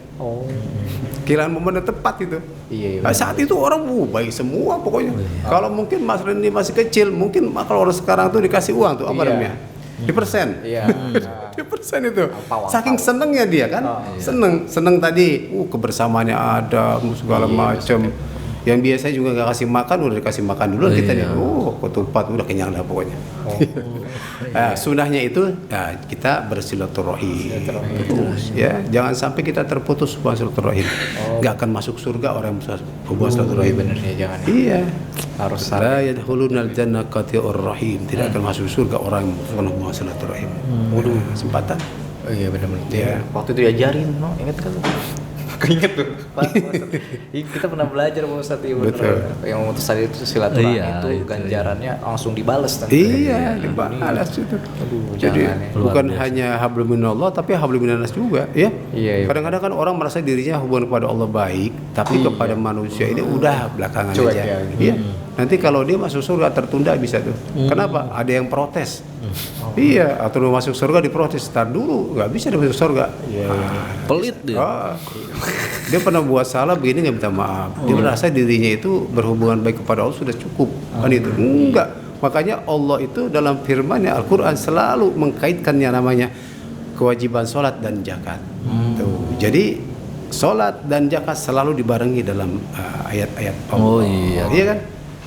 Kehilangan momen yang tepat itu. Iya, Nah, saat itu orang baik semua pokoknya. Kalau mungkin Mas Reni masih kecil, mungkin kalau orang sekarang tuh dikasih uang tuh apa Iya. namanya? Di persen. Iya. 10% itu. Apa-apa. Saking senengnya dia kan. Seneng tadi. Kebersamaannya ada segala macam. Yang biasa juga nggak kasih makan udah dikasih makan dulu kita nih. Ketupat udah kenyang dah pokoknya. Nah, sunahnya itu kita bersilaturahim. Terus ya, jangan sampai kita terputus hubungan silaturahim. Nggak akan masuk surga orang yang hubungan silaturahim. Bener ya, jangan. Iya. Harus La yadkhulunal jannah qati'ur rahim. Tidak akan masuk surga orang yang memutuskan hubungan silaturahim. Waduh, kesempatan. Oh iya benar-benar. Iya. Waktu itu diajarin, no, ingat kan? Keinget tuh. Pak Ustadz. Kita pernah belajar Pak Ustadz ya bener. Betul. Yang memutus tadi itu silaturahmi Iya, itu itu, ganjarannya langsung dibales tadi. Iya, dibalas itu. Aduh, Jadi jangan ya. bukan hanya hablum minallah tapi hablum minannas juga, ya. Iya, iya. Kadang-kadang kan orang merasa dirinya hubungan kepada Allah baik, tapi kepada manusia ini udah belakangan Cuek aja. ya, gitu. Iya. Nanti kalau dia masuk surga tertunda bisa tuh. Kenapa? Ada yang protes. Iya, atau mau masuk surga diprotes. Tar dulu, nggak bisa dia masuk surga. Pelit dia. Dia pernah buat salah begini nggak minta maaf. Dia merasa dirinya itu berhubungan baik kepada Allah sudah cukup. Kan itu enggak. Makanya Allah itu dalam firman-Nya Al-Qur'an selalu mengkaitkannya namanya kewajiban sholat dan zakat. Tuh. Jadi sholat dan zakat selalu dibarengi dalam ayat-ayat Allah. Oh iya. Iya kan?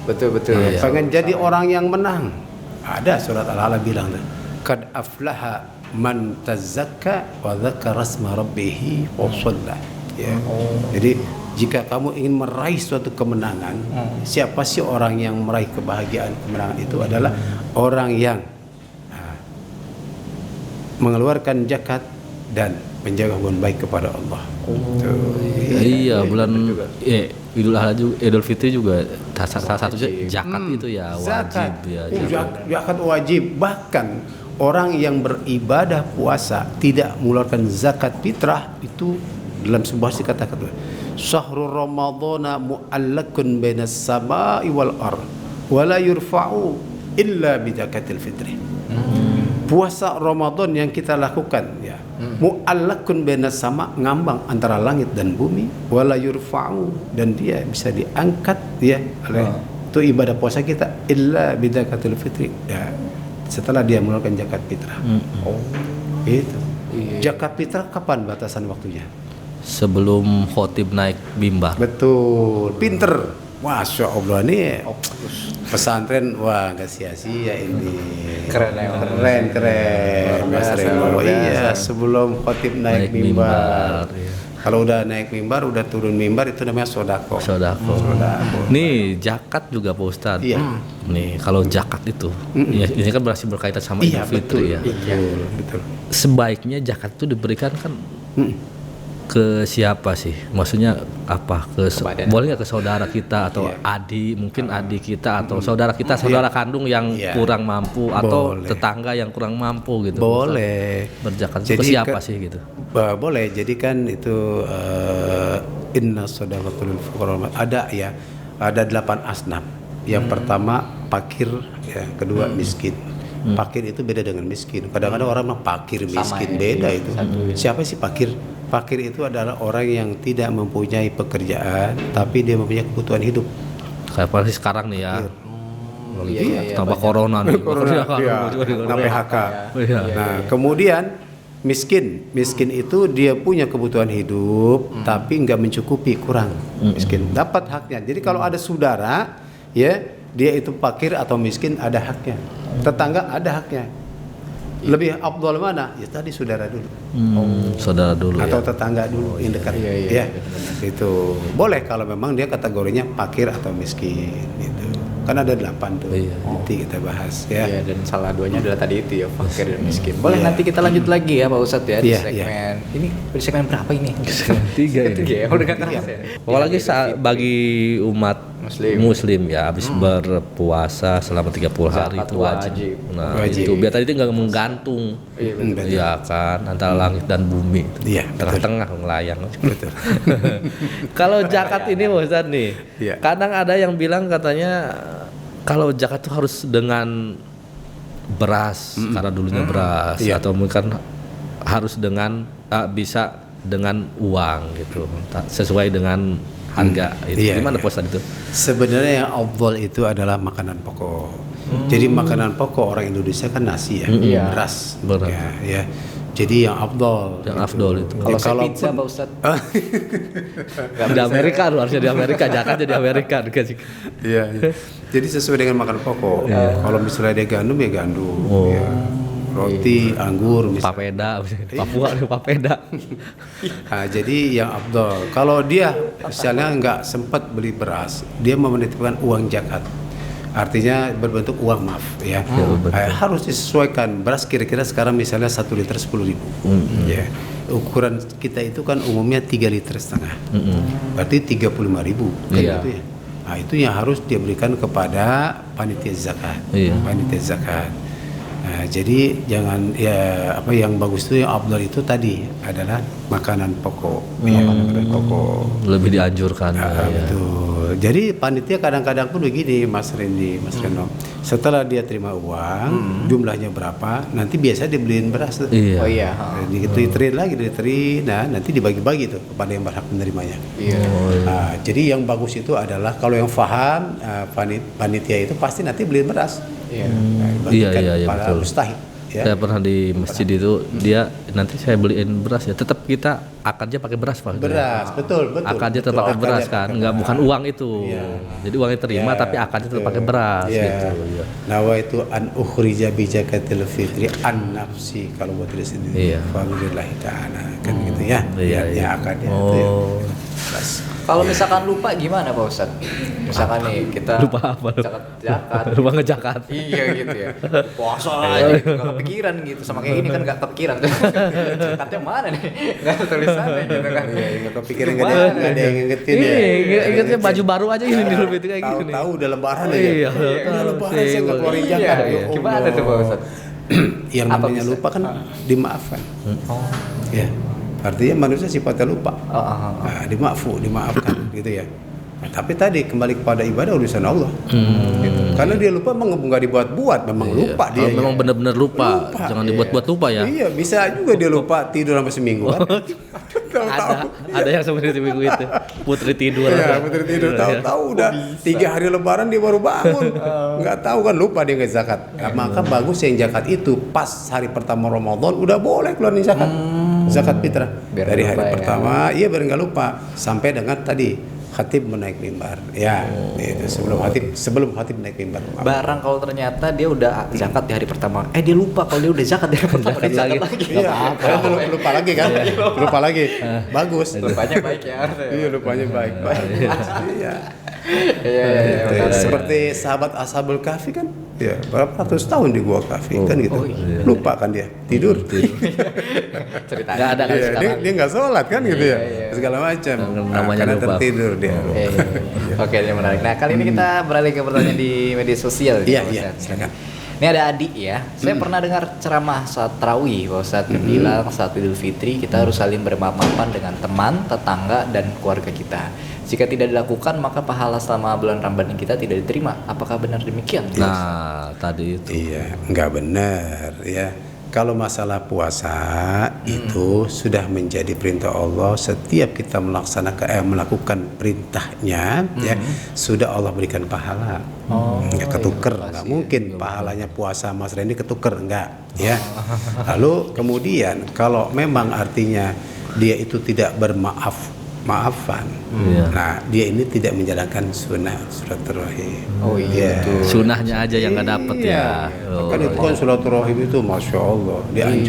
Betul. Iya. Pengen jadi orang yang menang. Ada surat Al-A'la bilang tuh. Qad aflaha man tazakka wa dzakara asma rabbih wa shalla. Ya. Jadi jika kamu ingin meraih suatu kemenangan, siapa sih orang yang meraih kebahagiaan kemenangan itu adalah orang yang mengeluarkan zakat dan menjaga hubungan baik kepada Allah. Iya, bulan Idul Fitri juga salah satu zakat itu ya wajib ya. Zakat wajib. Bahkan orang yang beribadah puasa tidak mengeluarkan zakat fitrah itu dalam sebuah kata-kata syahrul ramadhana mu'allakun bainas samai wal ard wa la yurfa'u illa bi zakatil fitri. Puasa Ramadan yang kita lakukan ya mu'allakun bainas sama, ngambang antara langit dan bumi, wala yurfa'u, dan dia bisa diangkat ya oleh itu ibadah puasa kita illa bi zakatil fitri ya setelah dia mengeluarkan zakat fitrah. Itu. Zakat fitrah kapan batasan waktunya? Sebelum khotib naik mimbar. Betul, pinter. Masya Allah nih pesantren, wah nggak sia-sia ini. Keren ya. Keren Mas biasa, Reno. luar biasa. Iya, sebelum khotib naik mimbar. iya. Kalau udah naik mimbar, udah turun mimbar itu namanya sodako. Sodako. Nih zakat juga Pak Ustadz. Iya. Nih kalau zakat itu, ya, ini kan berarti berkaitan sama Iya, Idul Fitri ya. betul. Sebaiknya zakat itu diberikan kan ke siapa sih? Maksudnya apa? Boleh nggak ke saudara kita atau adik, mungkin adik kita atau saudara kita, saudara kandung yang kurang mampu atau tetangga yang kurang mampu gitu. Boleh. Berzakat itu ke siapa sih gitu? Boleh. Jadi kan itu inna shadaqatul fuqara ada 8 asnaf. Yang pertama fakir, ya, kedua miskin. Fakir itu beda dengan miskin. Kadang-kadang orang bilang fakir miskin beda itu. Siapa sih fakir? Fakir itu adalah orang yang tidak mempunyai pekerjaan, tapi dia mempunyai kebutuhan hidup. Kayak apalagi sekarang nih ya. Iya, Tambah corona nih. Nah, PHK. Iya. Nah, kemudian miskin itu dia punya kebutuhan hidup, tapi nggak mencukupi, kurang. Miskin dapat haknya. Jadi kalau ada saudara, ya dia itu fakir atau miskin ada haknya. Tetangga ada haknya. Lebih afdal mana? Ya tadi saudara dulu. Saudara dulu Atau ya. tetangga dulu yang dekat. Ya. Itu boleh kalau memang dia kategorinya fakir atau miskin gitu. Kan ada 8 tuh. Nanti kita bahas ya. Iya, dan salah duanya adalah tadi itu ya, fakir dan miskin. Boleh nanti kita lanjut lagi ya Pak Ustadz ya di segmen. Ini di segmen berapa ini? Segmen 3 ini. Ketiga ya, udah gak kerasa ya. Apalagi bagi umat Muslim ya, habis berpuasa selama 30 hari Zakat itu wajib. Nah, Wajib. itu biar tadi itu nggak menggantung. Iya kan, antara langit dan bumi. Iya, Tengah-tengah melayang. Betul. Kalau zakat ini Ustaz nih, Iya. kadang ada yang bilang katanya kalau zakat itu harus dengan beras, karena dulunya beras, Iya. atau mungkin harus dengan bisa dengan uang gitu, sesuai dengan harga. Itu Iya, gimana iya. Ustaz itu? Sebenarnya yang afdal itu adalah makanan pokok. Jadi makanan pokok orang Indonesia kan nasi ya, beras. Beras. Ya. Jadi yang afdal. Yang afdal itu. Kalau saya kalaupun- pizza Pak Ustadz. Di Amerika loh, harusnya di Amerika, zakatnya di Amerika dikasih. Iya. Jadi sesuai dengan makanan pokok. Kalau misalnya dia gandum ya gandum. Ya. Roti, anggur, misalnya. Papeda, Papua nih papeda. Nah, jadi yang afdal. Kalau dia misalnya nggak sempat beli beras, dia mau menitipkan uang zakat. Artinya berbentuk uang, maaf ya. Harus disesuaikan. Beras kira-kira sekarang misalnya 1 liter 10.000. Ya. Ukuran kita itu kan umumnya 3,5 liter. Berarti 35.000 kan Iya. gitu ya. Nah, itu yang harus dia berikan kepada panitia zakat. Iya. Panitia zakat. Nah, jadi jangan ya apa yang bagus itu yang afdal itu tadi adalah makanan pokok. Ya, makanan pokok. Lebih dianjurkan. Ah, ya. betul. Jadi panitia kadang-kadang pun begini, Mas Randy, Mas Reno. Setelah dia terima uang, jumlahnya berapa, nanti biasa dibeliin beras tuh. Iya. Oh iya. Diterin lagi, nah nanti dibagi-bagi tuh kepada yang berhak menerimanya. Iya. Nah, jadi yang bagus itu adalah kalau yang paham panitia itu pasti nanti beliin beras. Iya. Bagikan Iya, kepada betul. mustahik. Ya. Saya pernah di masjid itu, dia nanti saya beliin beras ya. Tetap kita akadnya pakai beras Pak. Beras, betul. Akadnya tetap Betul, pakai beras akadnya kan, pakai nggak beras. bukan uang itu. Iya. Jadi uangnya terima, Ya, tapi akadnya tetap betul. pakai beras Ya. gitu. Iya. Nawa itu an ukhrija bi zakatil fitri an nafsi, kalau buat diri sendiri. Iya. Fadlillahi ta'ala kan gitu ya. Iya, Ya, iya. akadnya itu ya. Beras. Kalau misalkan lupa gimana Pak Ustadz? Misalkan nih kita Lupa apa? zakat. Lupa ngejakat. Iya gitu ya. Puasa aja nggak kepikiran gitu, sama kayak ini kan nggak kepikiran. Zakatnya mana nih? Nggak ada tulisannya gitu kan. Iya, nggak kepikiran nggak ada yang ngingetin ya. Ingatnya baju baru aja ini di rumah itu kayak gitu nih. Tahu udah lebaran aja. Iya, Udah lebaran saya nggak keluarin Iya, zakat. Ya iya. Gimana Allah. tuh Pak Ustadz? Yang Apa namanya bisa? lupa kan dimaafkan. Ya. Artinya manusia sifatnya lupa. Nah, dimaafkan gitu ya. Nah, tapi tadi kembali kepada ibadah urusan Allah. Gitu. Karena dia lupa memang nggak dibuat-buat, memang lupa dia. Kalau memang benar-benar lupa, jangan dibuat-buat lupa ya. Iya, bisa juga dia lupa tidur sampai seminggu kan. Ada yang seperti minggu itu putri tidur. Ya, betul tidur tahu-tahu udah 3 hari lebaran dia baru bangun. Nggak tahu kan, lupa dia nggak zakat. Nah, maka bagus yang zakat itu pas hari pertama Ramadan udah boleh keluarin zakat. Zakat fitrah. Biar Dari nggak hari lupa ya. pertama, iya biar nggak lupa sampai dengan tadi khatib menaik mimbar. Ya, itu sebelum khatib naik mimbar. Barang kalau ternyata dia udah zakat di hari pertama, dia lupa kalau dia udah zakat di hari pertama, dia zakat lagi. Iya, lupa lagi kan? Lupa lagi. Bagus. Lupanya baik ya. Iya, lupanya baik. Iya. Iya. Gitu. Seperti sahabat Ashabul Kahfi kan, ya berapa ratus tahun di gua Kahfi kan gitu. Lupa kan dia tidur. Ceritanya. Nggak ada kan Iya, sekarang. dia nggak sholat kan gitu ya, segala macam. Namanya Karena lupa. tertidur dia. Oke, ini menarik. Nah, kali ini kita beralih ke pertanyaan di media sosial. Iya, Pak iya, Ustadz. silakan. Ini ada Adi ya. Saya pernah dengar ceramah saat tarawih bahwa saat bilang saat Idul Fitri kita harus saling bermaaf-maafan dengan teman, tetangga dan keluarga kita. Jika tidak dilakukan maka pahala selama bulan Ramadan kita tidak diterima. Apakah benar demikian? Nah, tadi itu. Iya, nggak benar ya. Kalau masalah puasa itu sudah menjadi perintah Allah, setiap kita melakukan perintahnya ya sudah Allah berikan pahala. Nggak ketuker, nggak mungkin pahalanya puasa Mas Randy ketuker, enggak ya. Lalu kemudian kalau memang artinya dia itu tidak maafan. Nah, dia ini tidak menjalankan sunnah silaturahim. Oh iya, betul. Sunahnya aja yang nggak dapet ya. Kan itu kan silaturahim itu masya Allah,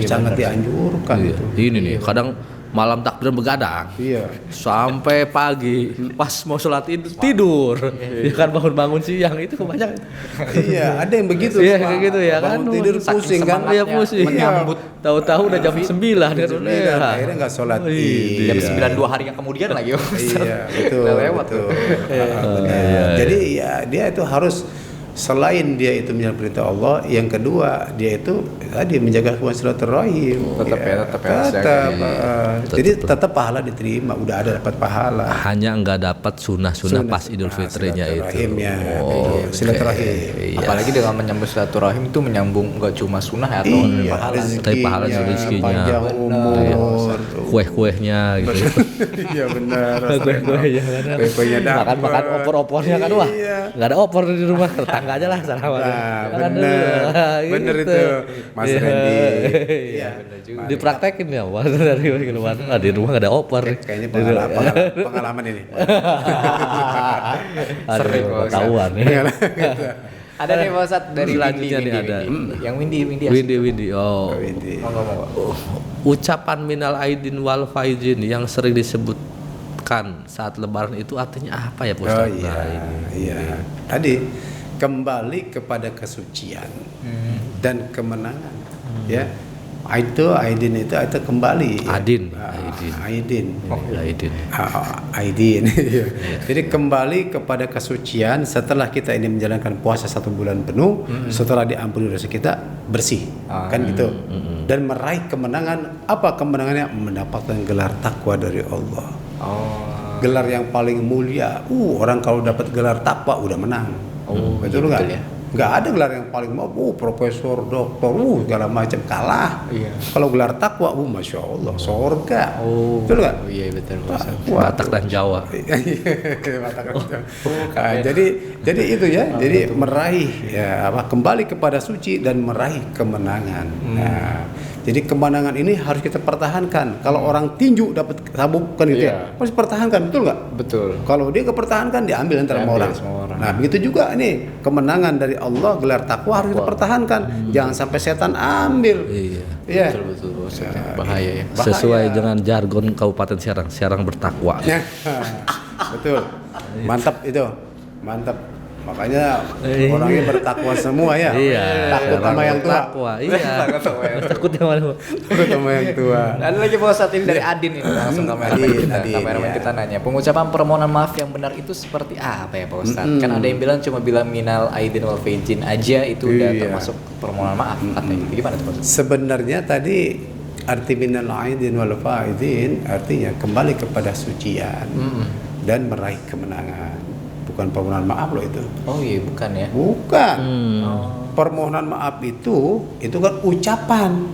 sangat dianjurkan itu. Ini nih, kadang malam takbir begadang. Iya. Sampai pagi, pas mau sholat tidur. Ya kan bangun-bangun siang itu kebanyakan. Iya, ada yang begitu. Iya, Pak. kayak gitu ya kan. Bangun tidur pusing kan. Iya, pusing. Menyambut. Tahu-tahu udah jam 9 kan. Akhirnya nggak sholat Id. Jam 9 2 hari yang kemudian lagi. Iya, betul. Udah lewat betul. tuh. Jadi ya dia itu harus, selain dia itu menjalankan perintah Allah, yang kedua dia itu tadi menjaga hubungan silaturahim. Jadi tetap pahala diterima, udah ada dapat pahala. Hanya nggak dapat sunnah-sunnah pas Idul Fitrinya itu. Silaturahim. Apalagi dengan menyambung silaturahim itu menyambung nggak cuma sunnah atau pahala. Tapi pahala rezekinya, panjang umur, kue-kuehnya gitu. Iya benar. Kue-kuehnya kan. Kue-kuehnya dapat. Makan opor-opornya kan, wah. Nggak ada opor di rumah, tetangga aja lah salaman. Nah, bener itu Mas Randy. Iya, dipraktekin ya, wah dari keluar. Di rumah nggak ada opor. Kayaknya pengalaman ini. Sering ketahuan ya. Ada nih Pak Ustadz dari Selanjutnya Windy, nih ada. Yang Windy. Windy. Oh. Monggo. Ucapan minal aidin wal faizin yang sering disebutkan saat lebaran itu artinya apa ya Pak Ustadz? Iya. Tadi kembali kepada kesucian dan kemenangan. Ya. Itu Aidin itu kembali. Aidin. Aidin. Jadi kembali kepada kesucian setelah kita ini menjalankan puasa 1 bulan penuh, setelah diampuni dosa kita bersih, kan gitu. Dan meraih kemenangan. Apa kemenangannya? Mendapatkan gelar takwa dari Allah. Gelar yang paling mulia. Orang kalau dapat gelar takwa udah menang. Betul nggak? Ya? Nggak ada gelar yang paling profesor, doktor, segala macam, kalah. Iya. Kalau gelar takwa, masya Allah, sorga. Betul nggak? Iya betul. Batak dan Jawa. Batak dan Jawa. Jadi itu ya. Jadi meraih kembali kepada suci dan meraih kemenangan. Nah, jadi kemenangan ini harus kita pertahankan. Kalau orang tinju dapat sabuk kan gitu ya, harus pertahankan, betul nggak? Betul. Kalau dia kepertahankan diambil antara orang. Nah begitu juga nih kemenangan dari Allah, gelar takwa harus kita pertahankan. Jangan sampai setan ambil. Iya. Betul. Bahaya ya. Sesuai dengan jargon Kabupaten Serang bertakwa. Betul. Mantap itu. Mantap. Makanya orangnya bertakwa semua ya. Takut sama yang tua. Takut sama yang tua. Ada lagi Pak Ustadz ini dari Adin ini langsung kameramen kita nanya. Pengucapan permohonan maaf yang benar itu seperti apa ya Pak Ustadz? Kan ada yang bilang cuma minal aidin wal faizin aja itu udah termasuk permohonan maaf katanya. Gimana tuh Pak Ustadz? Sebenarnya tadi arti minal aidin wal faizin artinya kembali kepada sucian dan meraih kemenangan. Bukan permohonan maaf loh itu. Oh iya, bukan ya? Bukan. Permohonan maaf itu kan ucapan.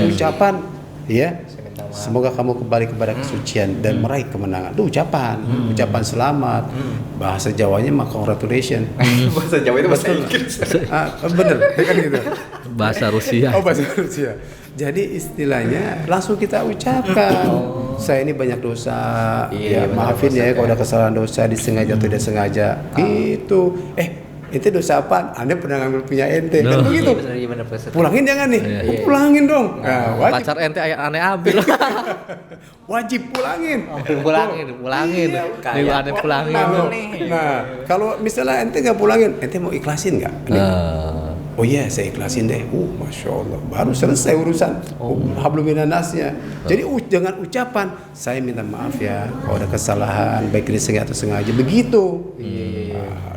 Ucapan ya. Semoga kamu kembali kepada kesucian dan meraih kemenangan. Itu ucapan. Ucapan selamat. Bahasa Jawanya mah congratulations. Bahasa Jawa itu bahasa Inggris. Bener, kan gitu. Bahasa Rusia. Bahasa Rusia. Jadi istilahnya langsung kita ucapkan. Saya ini banyak dosa. Maafin ya kalau ada kesalahan dosa disengaja atau tidak sengaja. Gitu. Ente dosa apaan? Anda pernah ngambil punya ente. Kan begitu. Pulangin jangan nih. Pulangin dong. Wajib. Pacar ente aneh ambil. Wajib pulangin. Pulangin. Nih aneh pulangin. Nah, kalau misalnya ente nggak pulangin, ente mau ikhlasin nggak? Oh iya, saya ikhlasin deh. Masya Allah, baru selesai urusan. Hablum minan nasnya. Jadi dengan ucapan, saya minta maaf ya kalau ada kesalahan, baik ini sengaja atau sengaja. Begitu.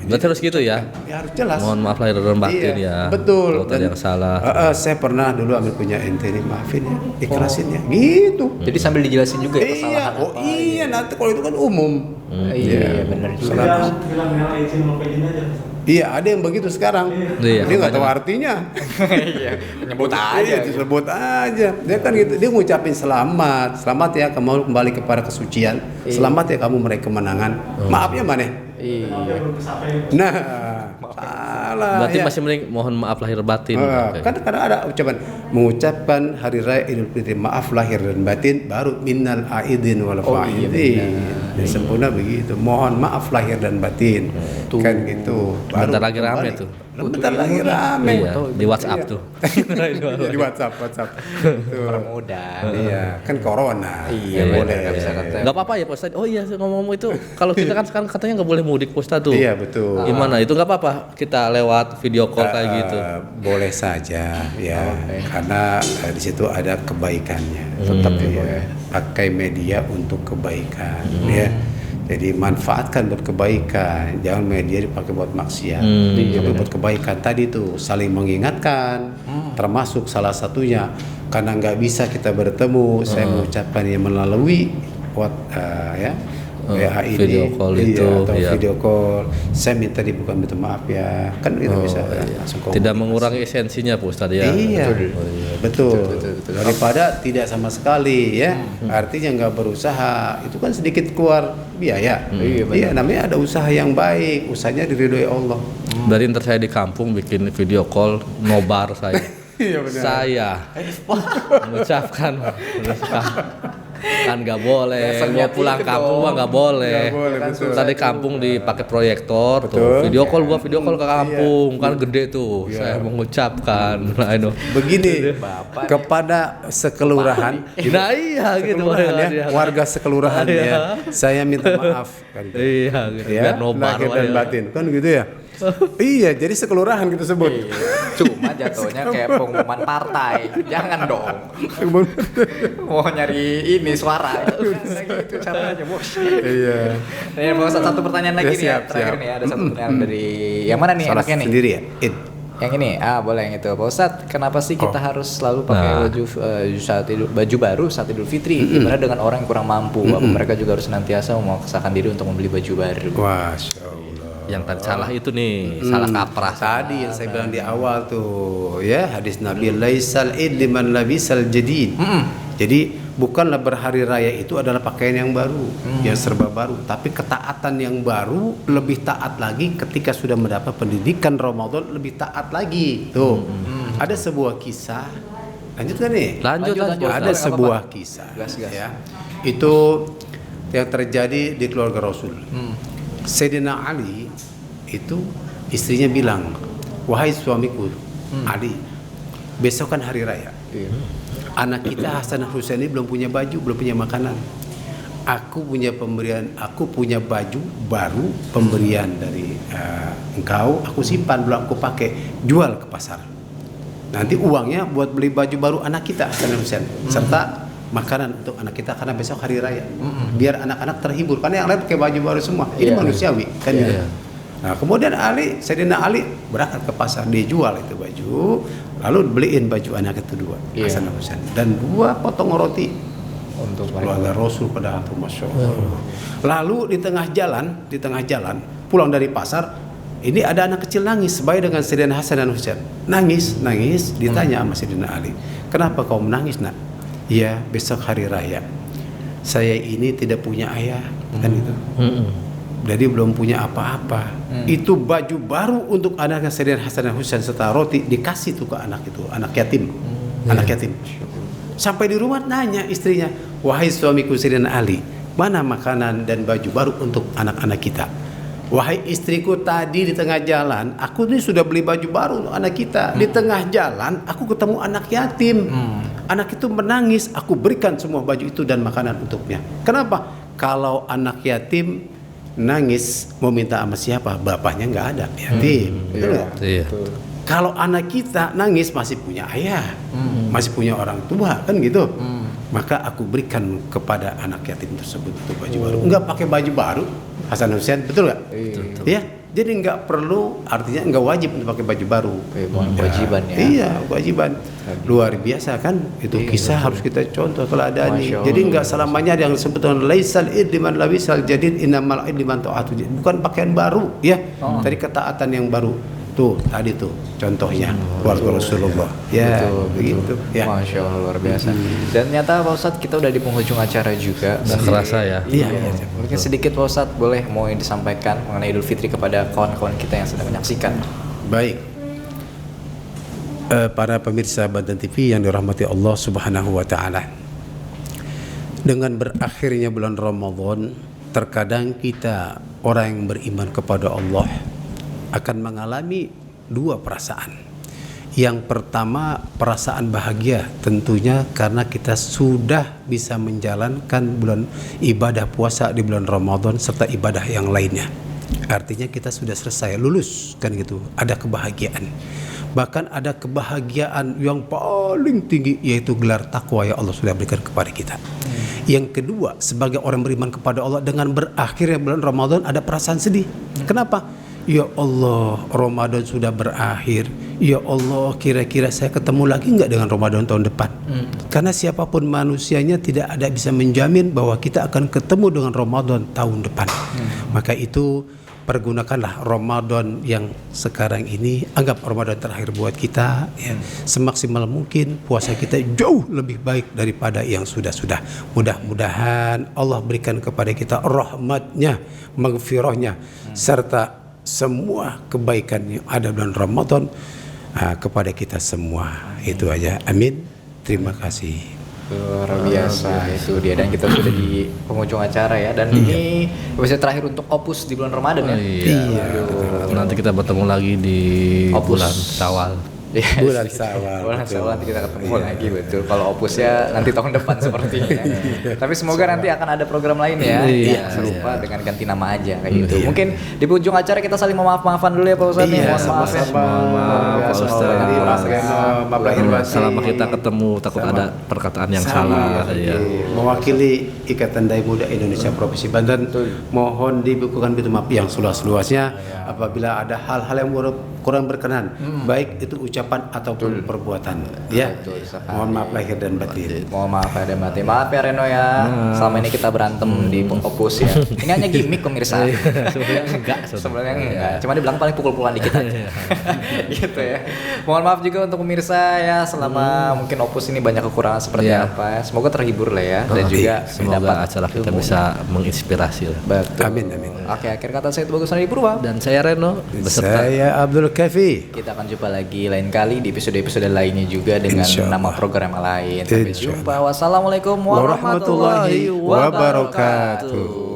Berarti harus gitu ya? Ya harus jelas. Mohon maaf lahir dan batin Iya, ya. betul. Kalau tadi yang salah. Saya pernah dulu ambil punya ente ini, maafin ya, ikhlasin ya. Gitu. Jadi sambil dijelasin juga ya kesalahan Iya, iya nanti kalau itu kan umum. Iya, benar juga. Iya, ada yang begitu sekarang. Iya, Dia nggak tahu artinya. Iya, menyebut aja. Iya, disebut aja. Dia kan gitu. Dia ngucapin selamat, selamat ya kamu kembali kepada kesucian. Selamat ya kamu meraih kemenangan. Maafnya mana? Iya. Nah, salah. Berarti ya. masih mending mohon maaf lahir batin. Oke. Kan kadang ada ucapan mengucapkan hari raya Idul Fitri, maaf lahir dan batin, baru minnal aidin wal faidin. Ya, sempurna begitu. Mohon maaf lahir dan batin. Kan gitu. Bentar lagi rame tuh. Bentar lagi rame. Iya, di WhatsApp tuh. Di WhatsApp. Tuh. Permudah. Iya, kan corona. Iya, Nggak benar, nggak bisa kata. Gak apa-apa ya Pak Ustadz. Oh iya, ngomong-ngomong itu kalau kita kan sekarang katanya nggak boleh mudik Pak Ustadz tuh. Iya, betul. Gimana? Itu nggak apa-apa kita lewat video call kayak gitu. Boleh saja ya, karena di situ ada kebaikannya. Tetap ya, pakai media untuk kebaikan ya. Jadi manfaatkan buat kebaikan, jangan media dipakai buat maksiat. Tapi buat kebaikan tadi tuh saling mengingatkan, termasuk salah satunya karena nggak bisa kita bertemu, saya mengucapkan yang melalui ya. WA ini, video call itu, atau iya. video call. Saya minta minta maaf ya, kan itu bisa langsung komunikasi. Tidak mengurangi esensinya Pak Ustadz ya. Iya, betul. Daripada tidak sama sekali ya, artinya nggak berusaha, itu kan sedikit keluar biaya. Iya, namanya ada usaha yang baik, usahanya diridhoi Allah. Dari ntar saya di kampung bikin video call nobar saya. Iya, benar. Saya mengucapkan kan nggak boleh mau pulang kampung mah nggak boleh. betul. Tadi kampung dipakai proyektor tuh video call ke kampung kan gede tuh. Saya mengucapkan Begini kepada sekelurahan, nah iya gitu sekelurahan ya, warga sekelurahan ya, saya minta maaf kan gitu. iya gitu Ya, biar nobar lahir dan ya. batin kan gitu ya. Iya, jadi sekelurahan gitu sebut. Cuma jatuhnya kayak pengumuman partai. Jangan dong. Mau nyari ini suara. Kayak gitu caranya, Bos. Iya. Ini mau satu pertanyaan lagi Ya, nih ya. siap, Terakhir siap. nih ada satu pertanyaan dari yang mana nih Salah enaknya nih? sendiri ya. Yang ini, boleh yang itu. Pak Ustadz, kenapa sih kita harus selalu pakai baju baru saat Idul Fitri? Gimana dengan orang yang kurang mampu? Apa mereka juga harus senantiasa memaksakan diri untuk membeli baju baru? Masya Allah. Yang tadi salah itu nih salah kaprah Tadi yang saya bilang di awal tuh ya, hadis Nabi laisal id liman labisal jadid. Jadi bukanlah berhari raya itu adalah pakaian yang baru, yang serba baru, tapi ketaatan yang baru lebih taat lagi ketika sudah mendapat pendidikan Ramadan, lebih taat lagi. Tuh. Ada sebuah kisah. Lanjut kan nih? lanjut. Ada sebuah kisah ya. Itu yang terjadi di keluarga Rasul. Sayyidina Ali itu istrinya bilang, wahai suamiku Ali, besok kan hari raya. Anak kita Hasan dan Husain ini belum punya baju, belum punya makanan. Aku punya baju baru pemberian dari engkau, aku simpan belum aku pakai, jual ke pasar. Nanti uangnya buat beli baju baru anak kita Hasan dan Husain serta makanan untuk anak kita karena besok hari raya. Biar anak-anak terhibur karena yang lain pakai baju baru semua. Ini manusiawi kan gitu. Nah, kemudian Sayyidina Ali berangkat ke pasar, dia jual itu baju, lalu beliin baju anak itu dua, Hasan dan Husain, dan 2 potong roti untuk keluarga Rasul pada waktu Masya Allah. Lalu di tengah jalan pulang dari pasar, ini ada anak kecil nangis sebaya dengan Sayyidina Hasan dan Husain. Nangis, ditanya sama Sayyidina Ali, kenapa kau menangis nak? Ya, besok hari raya. Saya ini tidak punya ayah, kan itu. Jadi belum punya apa-apa. Itu baju baru untuk anaknya Sayyidina Hasan dan Husain serta roti dikasih tuh ke anak itu, anak yatim. Anak yatim. Sampai di rumah nanya istrinya, wahai suamiku Sayyidina Ali, mana makanan dan baju baru untuk anak-anak kita? Wahai istriku, tadi di tengah jalan aku ini sudah beli baju baru untuk anak kita. Di tengah jalan aku ketemu anak yatim. Anak itu menangis, aku berikan semua baju itu dan makanan untuknya. Kenapa? Kalau anak yatim nangis mau minta sama siapa? Bapaknya nggak ada, yatim. Iya. Kalau anak kita nangis masih punya ayah, masih punya orang tua kan gitu. Maka aku berikan kepada anak yatim tersebut itu baju baru. Enggak pakai baju baru, Hasan Hussein, betul nggak? Iya. Jadi nggak perlu, artinya nggak wajib untuk pakai baju baru. Kewajiban ya. Iya, kewajiban. Luar biasa kan? Itu kisah harus kita contoh teladani. Jadi nggak selamanya yang disebut dengan laisal id liman labisal jadid innamal id liman ta'atu. Bukan pakaian baru ya. Dari ketaatan yang baru. Tuh tadi tuh contohnya keluarga Rasulullah. Ya, begitu. Ya. Masya Allah, luar biasa. Dan ternyata Pak Ustadz kita udah di penghujung acara juga. Nggak kerasa ya. Iya. Mungkin sedikit Pak Ustadz boleh mau yang disampaikan mengenai Idul Fitri kepada kawan-kawan kita yang sedang menyaksikan. Baik. Para pemirsa Banten TV yang dirahmati Allah Subhanahu wa taala. Dengan berakhirnya bulan Ramadan, terkadang kita orang yang beriman kepada Allah akan mengalami dua perasaan. Yang pertama perasaan bahagia tentunya karena kita sudah bisa menjalankan bulan ibadah puasa di bulan Ramadan serta ibadah yang lainnya. Artinya kita sudah selesai, lulus kan gitu. Ada kebahagiaan. Bahkan ada kebahagiaan yang paling tinggi yaitu gelar takwa yang Allah sudah berikan kepada kita. Yang kedua, sebagai orang beriman kepada Allah dengan berakhirnya bulan Ramadan ada perasaan sedih. Kenapa? Ya Allah, Ramadan sudah berakhir. Ya Allah, kira-kira saya ketemu lagi nggak dengan Ramadan tahun depan? Karena siapapun manusianya tidak ada bisa menjamin bahwa kita akan ketemu dengan Ramadan tahun depan. Maka itu pergunakanlah Ramadan yang sekarang ini, anggap Ramadan terakhir buat kita ya. Semaksimal mungkin puasa kita jauh lebih baik daripada yang sudah-sudah. Mudah-mudahan Allah berikan kepada kita rahmatnya, maghfirahnya, serta semua kebaikan yang ada bulan Ramadan kepada kita semua. Itu aja. Amin. Terima kasih. Luar biasa itu dia, dan kita sudah di penghujung acara ya, dan ini episode terakhir untuk Opus di bulan Ramadan ya. Iya. Nanti kita bertemu lagi di Opus. bulan Syawal. Bulan Syawal. Bulan Syawal nanti kita ketemu lagi, betul. Kalau Opusnya nanti tahun depan sepertinya. Tapi semoga nanti akan ada program lain ya. Iya, Serupa dengan ganti nama aja kayak gitu. Mungkin di ujung acara kita saling memaaf-maafan dulu ya Pak Ustadz. Iya, Mohon maaf ya. Maaf, Pak Ustadz. Mas Reno, maaf lahir batin. Selama kita ketemu takut ada perkataan yang salah. Iya. Mewakili Ikatan Dai Muda Indonesia Provinsi Banten, mohon dibukukan pintu maaf yang seluas-luasnya apabila ada hal-hal yang kurang berkenan, baik itu ucapan ataupun perbuatan. Ya, mohon maaf lahir dan batin. Mohon maaf ya batin. Maaf ya Reno ya. Selama ini kita berantem di Opus ya. Ini hanya gimmick pemirsa. Sebenarnya enggak. Cuma di belakang paling pukul-pukulan dikit aja. Gitu ya. Mohon maaf juga untuk pemirsa ya, selama mungkin Opus ini banyak kekurangan seperti apa ya. Semoga terhibur lah ya, dan juga semoga acara kita bisa menginspirasi lah. Betul. Amin, amin. Oke, akhir kata saya itu Bagus Nadi Purwa. Dan saya Reno beserta Saya Abdul Kafi. Kita akan jumpa lagi lain kali di episode-episode lainnya juga dengan Insyaallah. nama program lain. Sampai Insyaallah. jumpa. Wassalamualaikum warahmatullahi wabarakatuh.